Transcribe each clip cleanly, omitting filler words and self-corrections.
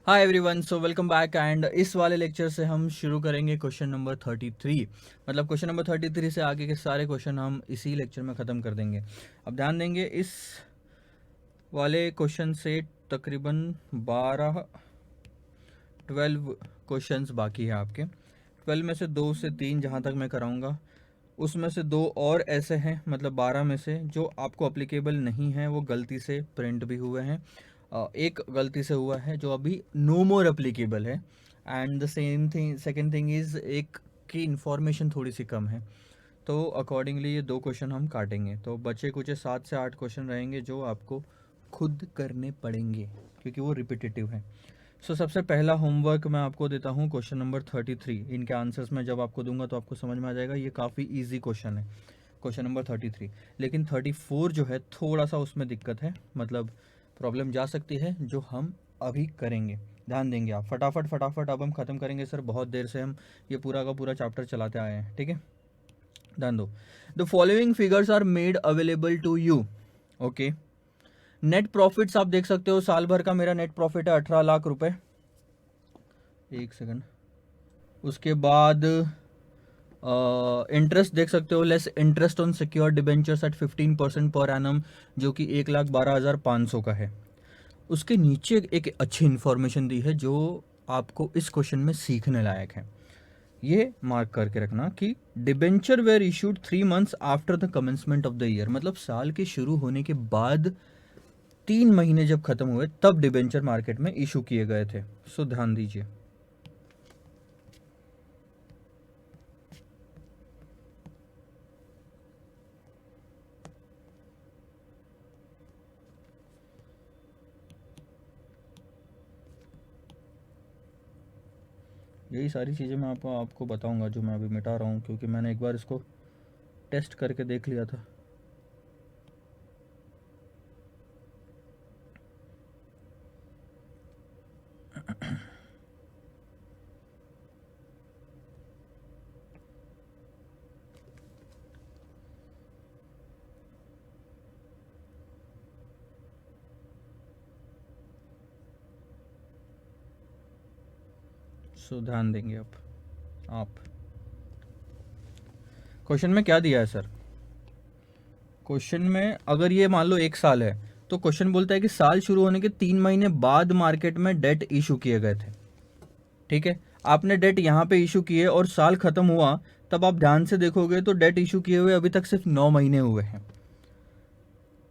Hi everyone, so welcome back. And इस वाले lecture से हम शुरू करेंगे क्वेश्चन नंबर 33। मतलब क्वेश्चन नंबर 33 से आगे के सारे क्वेश्चन हम इसी लेक्चर में ख़त्म कर देंगे। अब ध्यान देंगे, इस वाले क्वेश्चन से तकरीबन 12 क्वेश्चंस बाकी है आपके। 12 में से 2 से 3 जहाँ तक मैं कराऊंगा, उसमें से 2 और ऐसे हैं, मतलब 12 में से जो आपको अप्लीकेबल नहीं है, वो गलती से प्रिंट भी हुए हैं। एक गलती से हुआ है जो अभी नो मोर अप्लीकेबल है। And the same thing, second thing is एक की इन्फॉर्मेशन थोड़ी सी कम है। तो अकॉर्डिंगली ये 2 क्वेश्चन हम काटेंगे, तो बचे कुछ 7 से 8 क्वेश्चन रहेंगे जो आपको खुद करने पड़ेंगे क्योंकि वो रिपीटेटिव है। सो सबसे पहला होमवर्क मैं आपको देता हूँ, क्वेश्चन नंबर 33। इनके आंसर्स मैं जब आपको दूंगा तो आपको समझ में आ जाएगा, ये काफ़ी इजी क्वेश्चन है, क्वेश्चन नंबर 33। लेकिन 34 जो है थोड़ा सा उसमें दिक्कत है, मतलब प्रॉब्लम जा सकती है, जो हम अभी करेंगे। ध्यान देंगे आप, फटाफट फटाफट अब हम ख़त्म करेंगे सर, बहुत देर से हम ये पूरा का पूरा चैप्टर चलाते आए हैं, ठीक है। ध्यान दो। The following figures are made available to you. Okay, net profits आप देख सकते हो, साल भर का मेरा नेट प्रॉफिट है 18 लाख रुपए। एक सेकंड। उसके बाद इंटरेस्ट देख सकते हो, less interest on secured debentures at 15% per annum, जो कि 1,12,500 का है। उसके नीचे एक अच्छी इन्फॉर्मेशन दी है जो आपको इस क्वेश्चन में सीखने लायक है। ये मार्क करके रखना कि debenture were issued 3 months after the commencement of the year, मतलब साल के शुरू होने के बाद 3 महीने जब खत्म हुए तब डिबेंचर मार्केट में इशू किए गए थे। सो ध्यान दीजिए। यही सारी चीज़ें मैं आपको बताऊंगा जो मैं अभी मिटा रहा हूँ, क्योंकि मैंने एक बार इसको टेस्ट करके देख लिया था। सो ध्यान देंगे अब आप। क्वेश्चन में क्या दिया है सर? क्वेश्चन में अगर ये मान लो 1 साल है, तो क्वेश्चन बोलता है कि साल शुरू होने के 3 महीने बाद मार्केट में डेट इशू किए गए थे। ठीक है, आपने डेट यहाँ पे इशू किए और साल खत्म हुआ, तब आप ध्यान से देखोगे तो डेट इशू किए हुए अभी तक सिर्फ 9 महीने हुए हैं।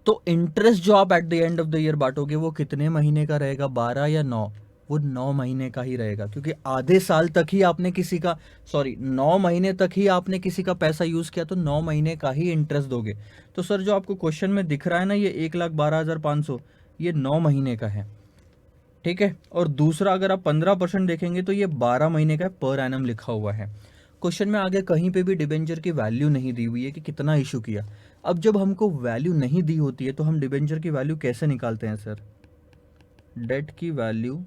तो इंटरेस्ट जो आप at the end of the year बांटोगे वो कितने महीने का रहेगा, 12 या 9? वो 9 महीने का ही रहेगा, क्योंकि आधे साल तक ही आपने किसी का, सॉरी 9 महीने तक ही आपने किसी का पैसा यूज किया, तो 9 महीने का ही इंटरेस्ट दोगे। तो सर जो आपको क्वेश्चन में दिख रहा है ना, ये 1,12,500, ये 9 महीने का है। ठीक है, और दूसरा अगर आप 15% देखेंगे तो ये 12 महीने का पर एनम लिखा हुआ है। क्वेश्चन में आगे कहीं पे भी डिबेंचर की वैल्यू नहीं दी हुई है कि कितना इशू किया। अब जब हमको वैल्यू नहीं दी होती है तो हम डिबेंचर की वैल्यू कैसे निकालते हैं सर? डेट की value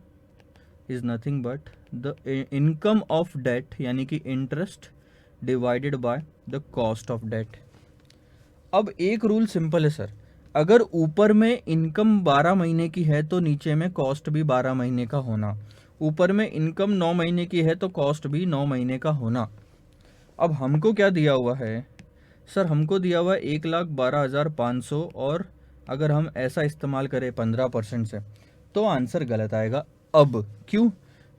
is nothing but the income of debt, यानी कि interest divided by the cost of debt. अब एक रूल सिंपल है सर, अगर ऊपर में इनकम 12 महीने की है तो नीचे में कॉस्ट भी 12 महीने का होना। ऊपर में इनकम 9 महीने की है तो कॉस्ट भी 9 महीने का होना। अब हमको क्या दिया हुआ है सर? हमको दिया हुआ है 1,12,500, और अगर हम ऐसा इस्तेमाल करें 15% से तो आंसर गलत आएगा। अब क्यों?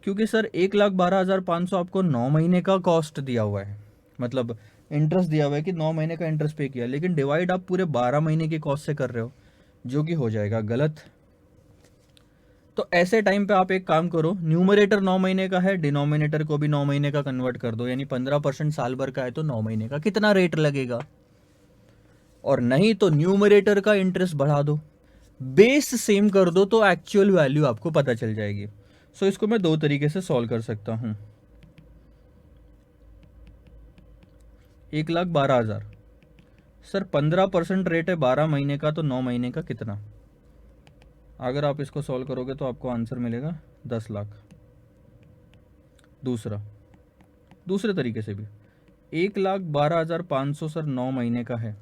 क्योंकि सर 1,12,500 आपको 9 महीने का कॉस्ट दिया हुआ है, मतलब इंटरेस्ट दिया हुआ है कि 9 महीने का इंटरेस्ट पे किया, लेकिन डिवाइड आप पूरे 12 महीने के कॉस्ट से कर रहे हो, जो कि हो जाएगा गलत। तो ऐसे टाइम पे आप एक काम करो, न्यूमरेटर 9 महीने का है, डिनोमिनेटर को भी 9 महीने का कन्वर्ट कर दो, यानी 15% साल भर का है तो 9 महीने का कितना रेट लगेगा। और नहीं तो न्यूमरेटर का इंटरेस्ट बढ़ा दो, बेस सेम कर दो, तो एक्चुअल वैल्यू आपको पता चल जाएगी। सो इसको मैं 2 तरीके से सॉल्व कर सकता हूं। 1,12,000, सर 15% रेट है 12 महीने का, तो 9 महीने का कितना? अगर आप इसको सॉल्व करोगे तो आपको आंसर मिलेगा 10 लाख। दूसरा, दूसरे तरीके से भी 1,12,500 सर 9 महीने का है,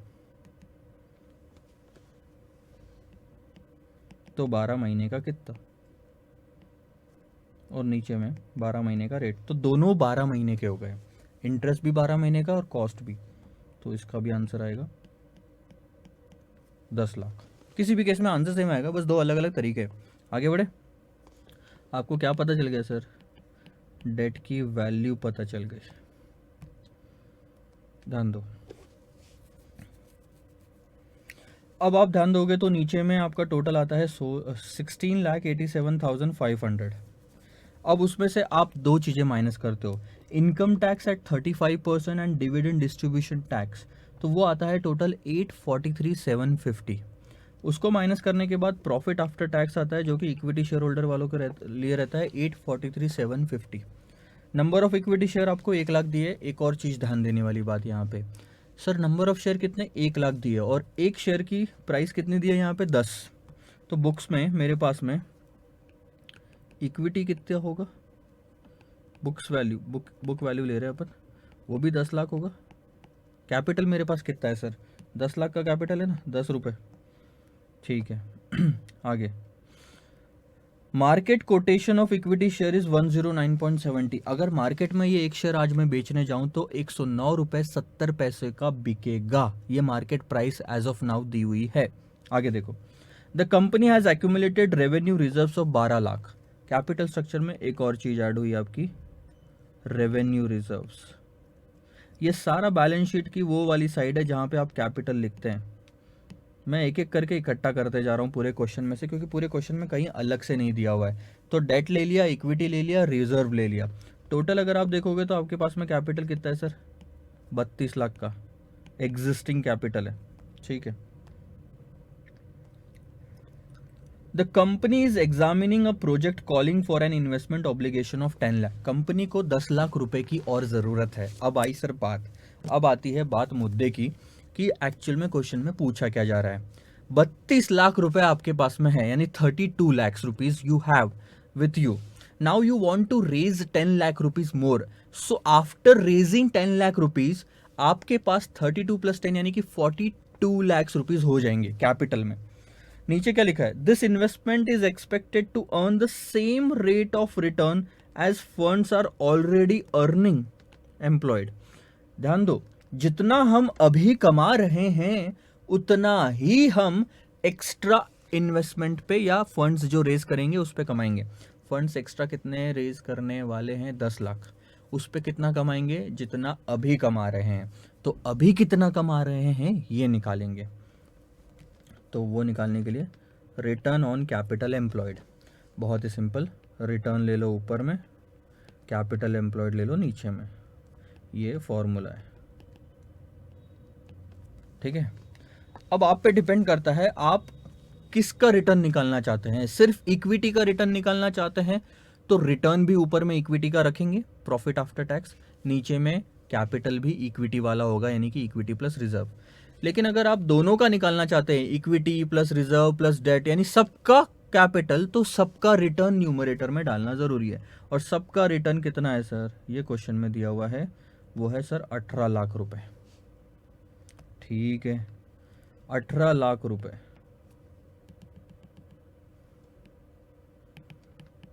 तो 12 महीने का कितना? और नीचे में 12 महीने का रेट, तो दोनों 12 महीने के हो गए, इंटरेस्ट भी 12 महीने का और कॉस्ट भी। तो इसका भी आंसर आएगा 10 लाख। किसी भी केस में आंसर सेम आएगा, बस दो अलग अलग तरीके। आगे बढ़े। आपको क्या पता चल गया सर? डेट की वैल्यू पता चल गई। ध्यान दो। अब आप ध्यान दोगे तो नीचे में आपका टोटल आता है 16,87,500। अब उसमें से आप दो चीज़ें माइनस करते हो, income tax at 35% and dividend distribution tax, तो वो आता है टोटल 843,750। उसको माइनस करने के बाद प्रॉफिट आफ्टर टैक्स आता है जो कि इक्विटी शेयर होल्डर वालों के लिए रहता है 843,750। नंबर ऑफ इक्विटी शेयर आपको 1 लाख दिए। एक और चीज़ ध्यान देने वाली बात यहाँ पे, सर नंबर ऑफ शेयर कितने? 1 लाख दिए और एक शेयर की प्राइस कितनी दी है यहाँ पे? 10। तो बुक्स में मेरे पास में इक्विटी कितना होगा? बुक्स वैल्यू, बुक वैल्यू ले रहे हैं अपन, वो भी 10 लाख होगा। कैपिटल मेरे पास कितना है सर? 10 लाख का कैपिटल है ना, 10 रुपये। ठीक है आगे। Market quotation of equity share is 109.70। अगर मार्केट में ये एक शेयर आज मैं बेचने जाऊं तो 109.70 का बिकेगा। ये market price as of now दी हुई है। आगे देखो, the company has accumulated revenue reserves of 12 lakh. Capital structure में एक और चीज ऐड हुई आपकी, रेवेन्यू रिजर्व्स। ये सारा बैलेंस शीट की वो वाली साइड है जहां पे आप कैपिटल लिखते हैं। मैं एक एक करके इकट्ठा करते जा रहा हूँ पूरे क्वेश्चन में से, क्योंकि पूरे क्वेश्चन में कहीं अलग से नहीं दिया हुआ है। तो डेट ले लिया, इक्विटी ले लिया, रिजर्व ले लिया। टोटल अगर आप देखोगे तो आपके पास में कैपिटल कितना है सर? 32 लाख का एग्जिस्टिंग कैपिटल है। ठीक है। The company is examining a project calling for an investment obligation of 10 lakh. Company को 10 लाख रुपए की और ज़रूरत है। अब आई सर बात, अब आती है बात मुद्दे की कि एक्चुअल में क्वेश्चन में पूछा क्या जा रहा है। 32 लाख रुपए आपके पास में है, यानी 32 lakhs rupees you have with you. Now you want to raise 10 lakh rupees more. So after raising 10 lakh rupees आपके पास 32 + 10 यानी कि 42 lakhs रुपीज हो जाएंगे कैपिटल में। नीचे क्या लिखा है? This investment is expected to earn the same rate of return as funds are already earning employed. ध्यान दो, जितना हम अभी कमा रहे हैं उतना ही हम एक्स्ट्रा इन्वेस्टमेंट पे या फंड्स जो रेज करेंगे उस पे कमाएंगे। फंड्स एक्स्ट्रा कितने रेज करने वाले हैं? 10 लाख। उस पे कितना कमाएंगे? जितना अभी कमा रहे हैं। तो अभी कितना कमा रहे हैं ये निकालेंगे। तो वो निकालने के लिए रिटर्न ऑन कैपिटल एम्प्लॉयड, बहुत ही सिंपल, रिटर्न ले लो ऊपर में, कैपिटल एम्प्लॉयड ले लो नीचे में। ये फॉर्मूला है। ठीक है। अब आप पे डिपेंड करता है आप किसका रिटर्न निकालना चाहते हैं। सिर्फ इक्विटी का रिटर्न निकालना चाहते हैं तो रिटर्न भी ऊपर में इक्विटी का रखेंगे, प्रॉफिट आफ्टर टैक्स, नीचे में कैपिटल भी इक्विटी वाला होगा यानी कि इक्विटी प्लस रिजर्व। लेकिन अगर आप दोनों का निकालना चाहते हैं, equity plus reserve plus debt यानी सबका कैपिटल, तो सबका रिटर्न न्यूमरेटर में डालना जरूरी है। और सबका रिटर्न कितना है सर? ये क्वेश्चन में दिया हुआ है, वो है सर 18 लाख रुपए। ठीक है, 18 लाख रुपए।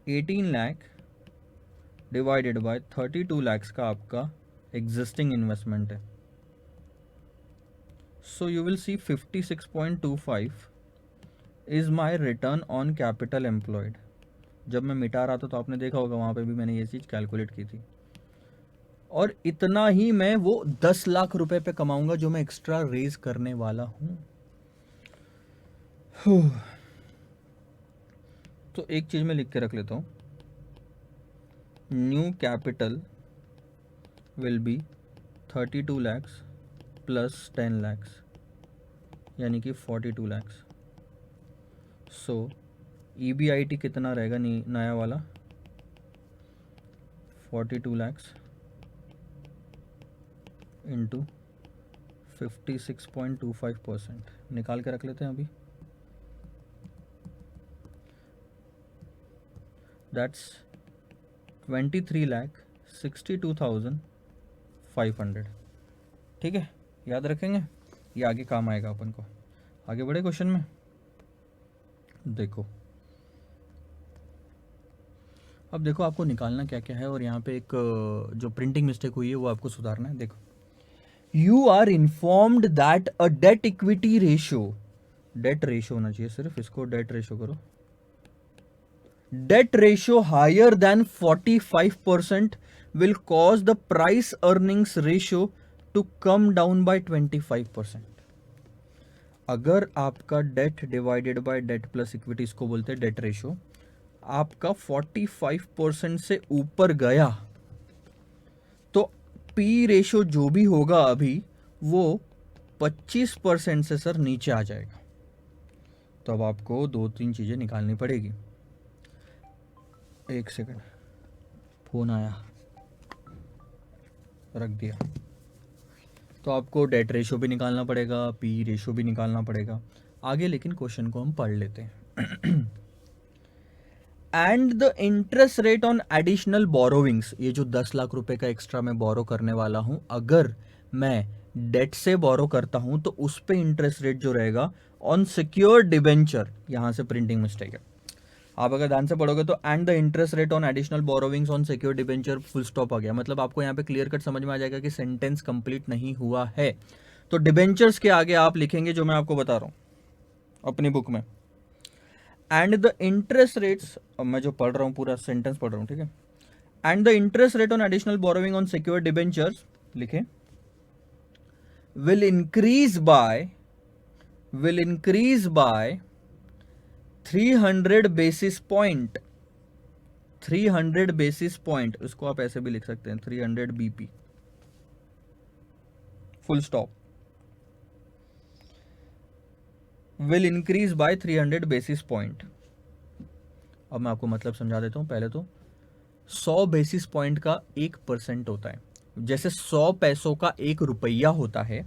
18 लाख डिवाइडेड बाय 32 lakhs का आपका एग्जिस्टिंग इन्वेस्टमेंट है। So you will see 56.25 is my return on capital employed. जब मैं मिटा रहा था तो आपने देखा होगा वहां पे भी मैंने ये चीज कैलकुलेट की थी। और इतना ही मैं वो 10 लाख रुपए पे कमाऊंगा जो मैं एक्स्ट्रा रेज करने वाला हूं। तो एक चीज मैं लिख के रख लेता हूं, new capital will be 32 lakhs plus 10 lakhs यानी कि 42 lakhs। सो EBIT कितना रहेगा नया वाला? 42 lakhs इंटू 56.25%। निकाल के रख लेते हैं अभी। दैट्स 23,62,500। ठीक है, याद रखेंगे, ये आगे काम आएगा अपन को। आगे बढ़े क्वेश्चन में। देखो अब देखो आपको निकालना क्या क्या है, और यहाँ पे एक जो प्रिंटिंग मिस्टेक हुई है वो आपको सुधारना है। देखो, you are informed that a debt equity ratio, debt ratio होना चाहिए सिर्फ, इसको डेट रेशियो करो, debt ratio higher than 45% will cause the price earnings ratio to come down by 25%। अगर आपका debt divided by debt plus equity, इसको बोलते हैं डेट रेशियो, आपका 45% से ऊपर गया तो पी रेशियो जो भी होगा अभी वो 25% से सर नीचे आ जाएगा। तो अब आपको दो तीन चीजें निकालनी पड़ेगी। एक सेकंड, फोन आया, रख दिया। तो आपको डेट रेशियो भी निकालना पड़ेगा, पी रेशियो भी निकालना पड़ेगा आगे, लेकिन क्वेश्चन को हम पढ़ लेते हैं। And the interest rate on additional borrowings, ये जो 10 लाख रुपए का एक्स्ट्रा मैं बोरो करने वाला हूं, अगर मैं डेट से बोरो करता हूं तो उस पे इंटरेस्ट रेट जो रहेगा ऑन सिक्योर्ड डिबेंचर, यहां से प्रिंटिंग मिस्टेक है, आप अगर ध्यान से पढ़ोगे तो and the interest rate on additional borrowings on secure debenture, full stop आ गया। मतलब आपको यहाँ पे क्लियर कट समझ में आ जाएगा कि सेंटेंस कंप्लीट नहीं हुआ है। तो डिबेंचर्स के आगे आप लिखेंगे जो मैं आपको बता रहा हूं अपनी बुक में, एंड द इंटरेस्ट रेट्स, अब मैं जो पढ़ रहा हूं पूरा सेंटेंस पढ़ रहा हूं, ठीक है। And the interest rate on additional borrowing on secure debentures लिखे, will increase by 300 basis point, 300 basis point, उसको आप ऐसे भी लिख सकते हैं 300 BP, full stop, will increase by 300 basis point. अब मैं आपको मतलब समझा देता हूं। पहले तो 100 बेसिस पॉइंट का 1% होता है, जैसे 100 पैसों का 1 रुपया होता है,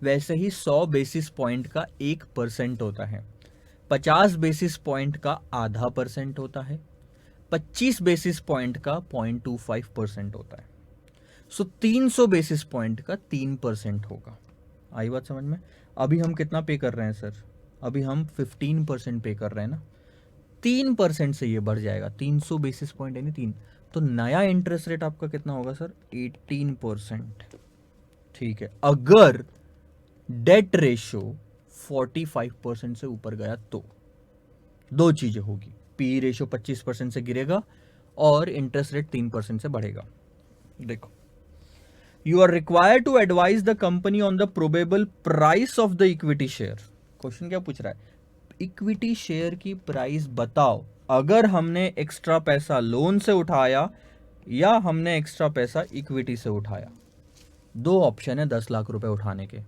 वैसे ही 100 बेसिस पॉइंट का 1% होता है। 50 बेसिस पॉइंट का आधा % होता है, 25 बेसिस पॉइंट का 0.25% होता है। सो 300 बेसिस पॉइंट का 3% होगा। आई बात समझ में? अभी हम कितना पे कर रहे हैं सर? अभी हम 15% पे कर रहे हैं ना, 3% से ये बढ़ जाएगा, 300 बेसिस पॉइंट यानी 3, तो नया इंटरेस्ट रेट आपका कितना होगा सर? 18%। ठीक है, अगर डेट रेशियो 45% से ऊपर गया तो दो चीजें होगी, पी रेशियो 25% से गिरेगा और इंटरेस्ट रेट 3% से बढ़ेगा। देखो, you are required to advise the company on the probable price of the equity share. Question क्या पूछ रहा है? इक्विटी शेयर की प्राइस बताओ, अगर हमने एक्स्ट्रा पैसा लोन से उठाया या हमने एक्स्ट्रा पैसा इक्विटी से उठाया। दो ऑप्शन है 10 लाख रुपए उठाने के,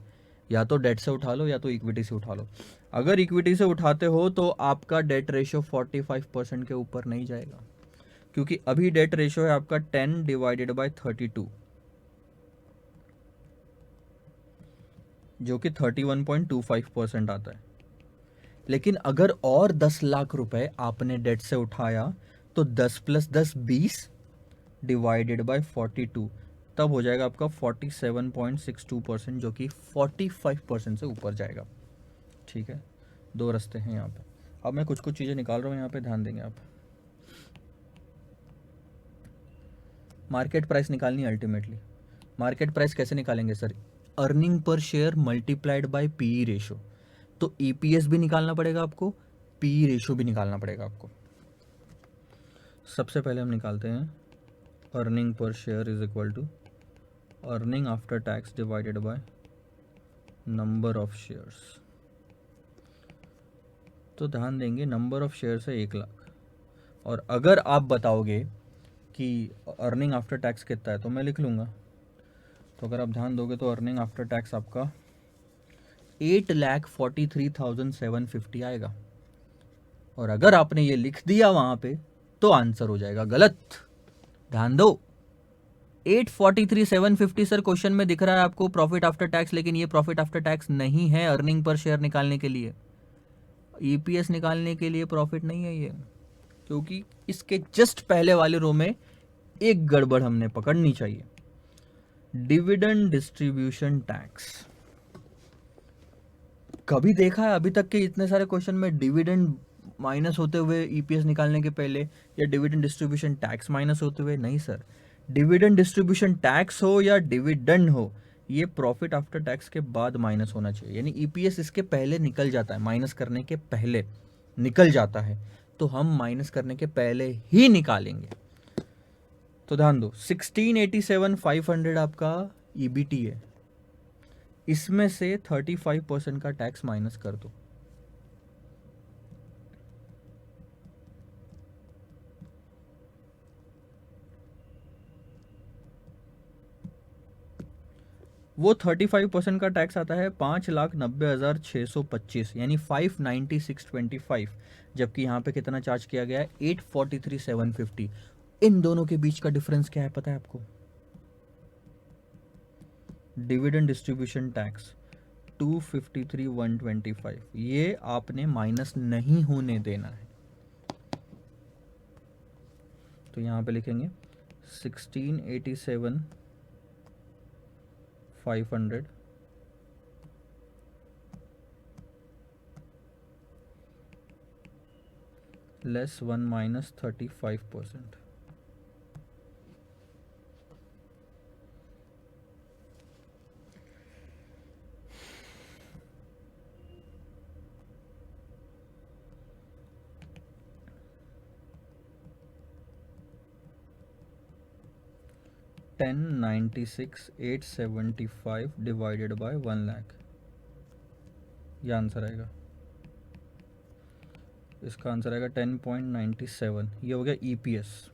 या तो डेट से उठा लो या तो इक्विटी से उठा लो। अगर इक्विटी से उठाते हो तो आपका डेट रेशियो 45% के ऊपर नहीं जाएगा, क्योंकि अभी डेट रेशियो है आपका 10 डिवाइडेड बाय 32, जो कि 31.25% आता है। लेकिन अगर और 10 लाख रुपए आपने डेट से उठाया तो 10 + 10 20 डिवाइडेड बाय 42, तब हो जाएगा आपका 47.62%, जो कि 45% से ऊपर जाएगा। ठीक है, दो रास्ते हैं यहाँ पे। अब मैं कुछ कुछ चीज़ें निकाल रहा हूँ, यहाँ पे ध्यान देंगे आप। मार्केट प्राइस निकालनी है अल्टीमेटली। मार्केट प्राइस कैसे निकालेंगे sir? Earning per share multiplied by PE ratio. तो ईपीएस भी निकालना पड़ेगा आपको, पीई रेशो भी निकालना पड़ेगा आपको। सबसे पहले हम निकालते हैं earning per share is equal to earning after tax divided by number of shares. तो ध्यान देंगे, नंबर ऑफ शेयर्स है 1 लाख, और अगर आप बताओगे कि अर्निंग आफ्टर टैक्स कितना है तो मैं लिख लूँगा। तो अगर आप ध्यान दोगे तो अर्निंग आफ्टर टैक्स आपका 8,43,750 आएगा, और अगर आपने ये लिख दिया वहां पे तो आंसर हो जाएगा गलत। ध्यान दो, 843,750 सर क्वेश्चन में दिख रहा है आपको प्रॉफिट आफ्टर टैक्स, लेकिन ये प्रॉफिट आफ्टर टैक्स नहीं है। अर्निंग पर शेयर निकालने के लिए, ईपीएस निकालने के लिए प्रॉफिट नहीं है ये, क्योंकि इसके जस्ट पहले वाले रो में एक गड़बड़ हमने पकड़नी चाहिए, डिविडेंड डिस्ट्रीब्यूशन टैक्स। कभी देखा है अभी तक के इतने सारे क्वेश्चन में डिविडेंड माइनस होते हुए ईपीएस निकालने के पहले, या डिविडेंड डिस्ट्रीब्यूशन टैक्स माइनस होते हुए? नहीं सर, डिविडेंड डिस्ट्रीब्यूशन टैक्स हो या डिविडेंड हो, ये प्रॉफिट आफ्टर टैक्स के बाद माइनस होना चाहिए। यानी ईपीएस इसके पहले निकल जाता है, माइनस करने के पहले निकल जाता है, तो हम माइनस करने के पहले ही निकालेंगे। तो ध्यान दो, 1687,500 आपका ईबीटी है, इसमें से 35% का टैक्स माइनस कर दो। वो 35% का टैक्स आता है 5,90,625, यानी 596,25, जबकि यहाँ पे कितना चार्ज किया गया है? 843,750। इन दोनों के बीच का डिफरेंस क्या है पता है आपको? डिविडेंड डिस्ट्रीब्यूशन टैक्स 253,125, ये आपने माइनस नहीं होने देना है। तो यहाँ पे लिखेंगे 1687,500 less 1 minus 35%। $1096,875 divided by 1 lakh, ये आंसर आएगा। इसका आंसर आएगा 10.97। ये हो गया ईपीएस।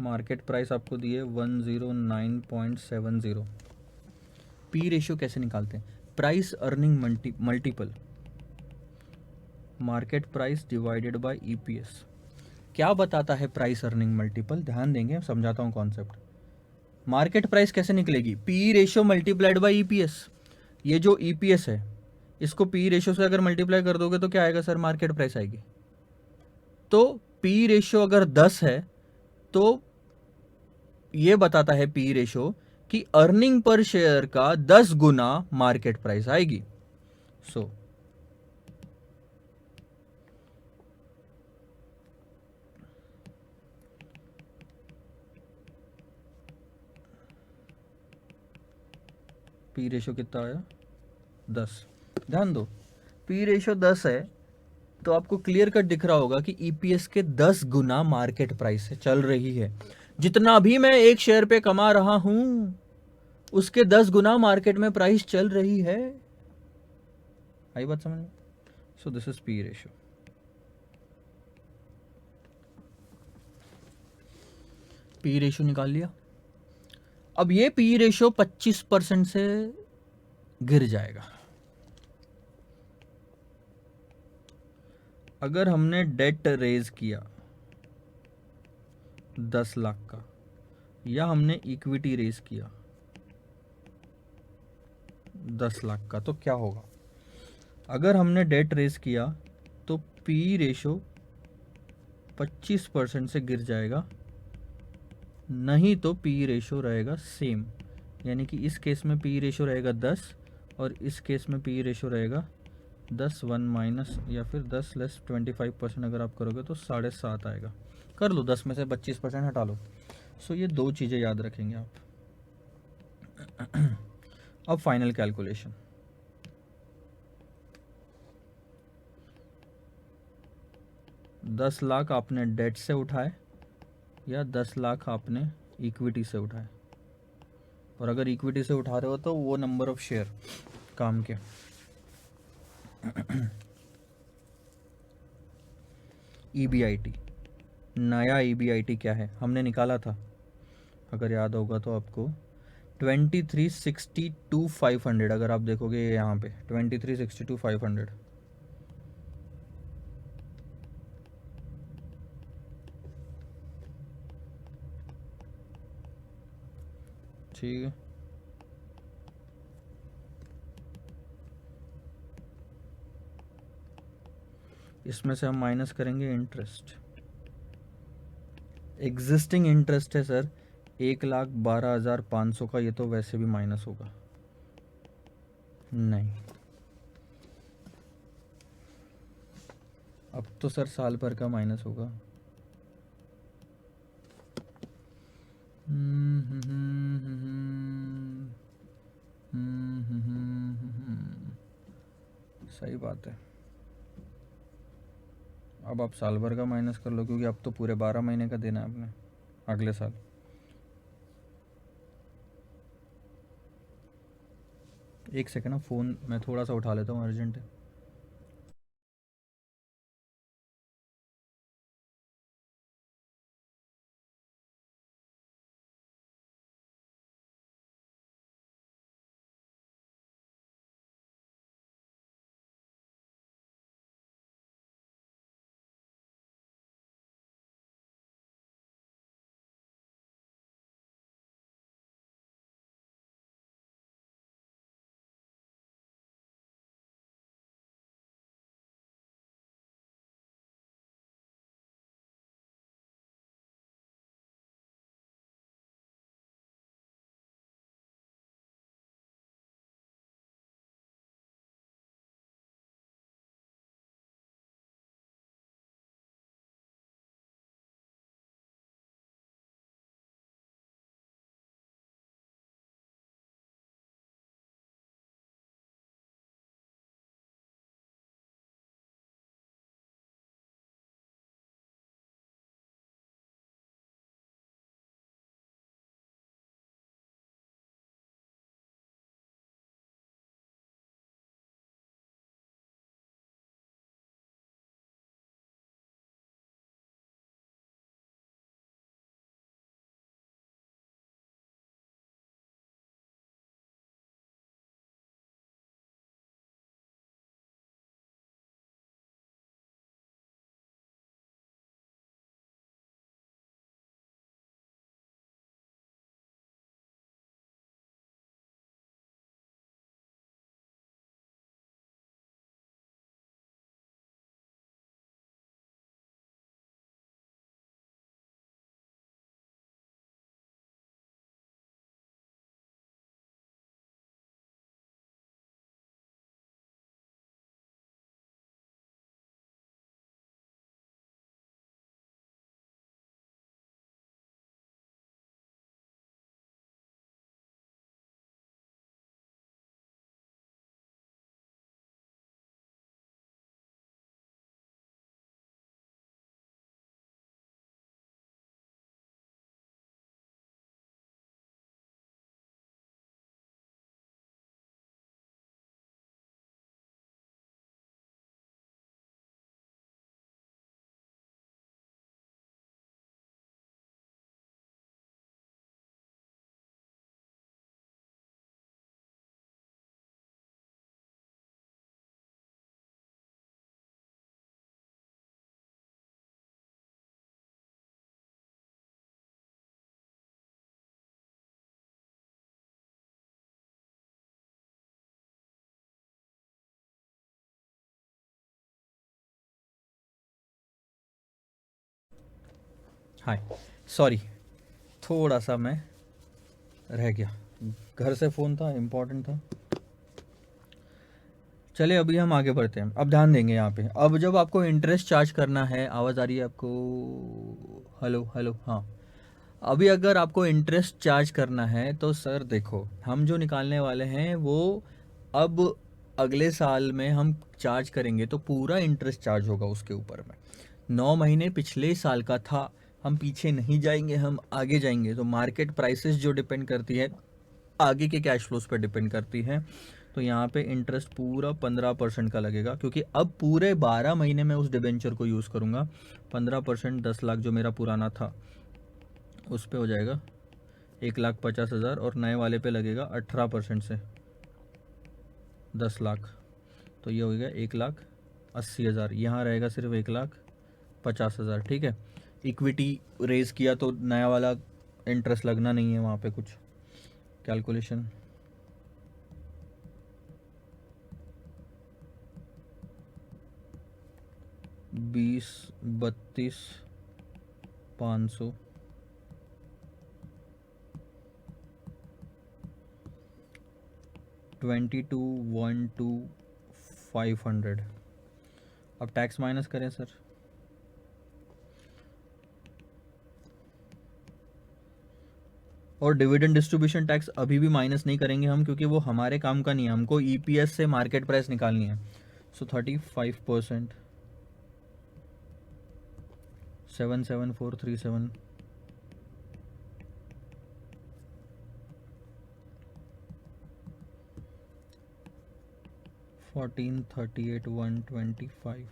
मार्केट प्राइस आपको दी है 109.70। पी रेशियो कैसे निकालते हैं? Price earning multiple, market price divided by EPS. क्या बताता है प्राइस अर्निंग मल्टीपल? ध्यान देंगे, समझाता हूँ कॉन्सेप्ट। मार्केट प्राइस कैसे निकलेगी? P ratio multiplied by EPS. ये जो ईपीएस है, इसको पी रेशियो से अगर मल्टीप्लाई कर दोगे तो क्या आएगा सर? मार्केट प्राइस आएगी। तो पी रेशियो अगर 10 है तो ये बताता है पी रेशियो कि अर्निंग पर शेयर का 10 गुना मार्केट प्राइस आएगी। सो पी रेशियो कितना आया? 10। ध्यान दो, पी रेशियो 10 है तो आपको क्लियर कट दिख रहा होगा कि ईपीएस के 10 गुना मार्केट प्राइस से चल रही है। जितना भी मैं एक शेयर पे कमा रहा हूं उसके 10 गुना मार्केट में प्राइस चल रही है। आई बात समझ में? सो this is P ratio. P ratio निकाल लिया। अब ये पी रेशियो 25% से गिर जाएगा। अगर हमने डेट रेज किया 10 लाख का, या हमने इक्विटी रेज किया 10 लाख का, तो क्या होगा? अगर हमने डेट रेज किया तो पी रेशो 25% से गिर जाएगा, नहीं तो पी रेशो रहेगा सेम। यानी कि इस केस में पी रेशो रहेगा 10 और इस केस में पी रेशो रहेगा 10, 1 माइनस या फिर 10 लेस 25% अगर आप करोगे तो 7.5 आएगा। कर लो, 10 में से 25% हटा लो। सो ये दो चीज़ें याद रखेंगे आप। अब फाइनल कैलकुलेशन, $10 लाख आपने डेट से उठाए या 10 लाख आपने इक्विटी से उठाए। और अगर इक्विटी से उठा रहे हो तो वो नंबर ऑफ शेयर काम के। ईबीआईटी, नया ईबीआईटी क्या है हमने निकाला था, अगर याद होगा तो आपको 2362,500। अगर आप देखोगे यहाँ पे 2362,500, ठीक है। इसमें से हम माइनस करेंगे इंटरेस्ट। एग्जिस्टिंग इंटरेस्ट है सर 1,12,500 का, ये तो वैसे भी माइनस होगा। नहीं, अब तो सर साल भर का माइनस होगा। सही बात है। अब आप साल भर का माइनस कर लो, क्योंकि अब तो पूरे 12 महीने का देना है आपने अगले साल। एक सेकंड ना, फ़ोन मैं थोड़ा सा उठा लेता हूँ, अर्जेंट है। हाय, सॉरी, थोड़ा सा मैं रह गया, घर से फ़ोन था, इम्पोर्टेंट था। चलिए अभी हम आगे बढ़ते हैं, अब ध्यान देंगे यहाँ पे। अब जब आपको इंटरेस्ट चार्ज करना है, आवाज़ आ रही है आपको? हेलो हेलो, हाँ। अभी अगर आपको इंटरेस्ट चार्ज करना है तो सर देखो, हम जो निकालने वाले हैं वो अब अगले साल में हम चार्ज करेंगे तो पूरा इंटरेस्ट चार्ज होगा उसके ऊपर में। 9 महीने पिछले साल का था, हम पीछे नहीं जाएंगे, हम आगे जाएंगे। तो मार्केट प्राइसेस जो डिपेंड करती है आगे के कैश फ्लोज पर डिपेंड करती है। तो यहाँ पे इंटरेस्ट पूरा 15% का लगेगा, क्योंकि अब पूरे 12 महीने में उस डिबेंचर को यूज़ करूँगा। 15% 10 लाख जो मेरा पुराना था उस पे हो जाएगा 1,50,000, और नए वाले पे लगेगा 18% से 10 लाख। तो ये हो गया 1,80,000। यहाँ रहेगा सिर्फ 1,50,000, ठीक है। इक्विटी रेज किया तो नया वाला इंटरेस्ट लगना नहीं है वहाँ पे कुछ। कैलकुलेशन 20, 32, 500, 22, 1, 2, 500, अब टैक्स माइनस करें सर, और डिविडेंड डिस्ट्रीब्यूशन टैक्स अभी भी माइनस नहीं करेंगे हम, क्योंकि वो हमारे काम का नहीं है, हमको ईपीएस से मार्केट प्राइस निकालनी है। सो 35%, 77437, 1438,125,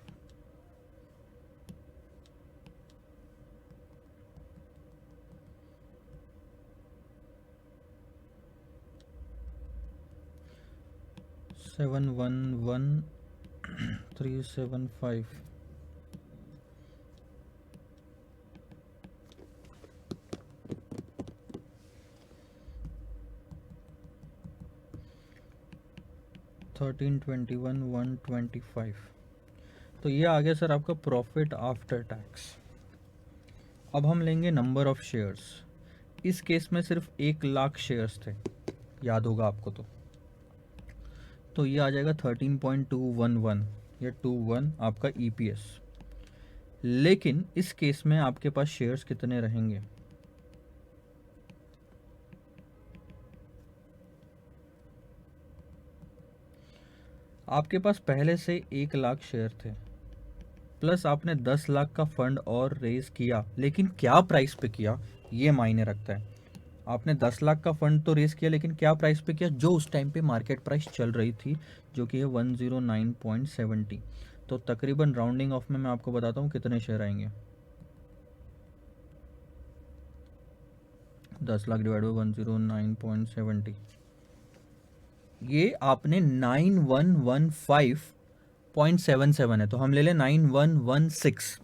सेवन वन वन 375, 1321,125। तो ये आ गया सर आपका प्रॉफिट आफ्टर टैक्स। अब हम लेंगे नंबर ऑफ शेयर्स। इस केस में सिर्फ 1,00,000 शेयर्स थे, याद होगा आपको। तो ये आ जाएगा 13.211 या 21 आपका ईपीएस। लेकिन इस केस में आपके पास शेयर्स कितने रहेंगे? आपके पास पहले से 1,00,000 शेयर थे, प्लस आपने 10 लाख का फंड और रेज किया, लेकिन क्या प्राइस पे किया ये मायने रखता है। आपने 10 लाख का फंड तो रेज किया, लेकिन क्या प्राइस पे किया? जो उस टाइम पे मार्केट प्राइस चल रही थी, जो कि है 109.70। तो तकरीबन राउंडिंग ऑफ में मैं आपको बताता हूँ कितने शेयर आएंगे। 10 लाख डिवाइड बाई 109.70, ये आपने 9115.77 है, तो हम ले लें 9116।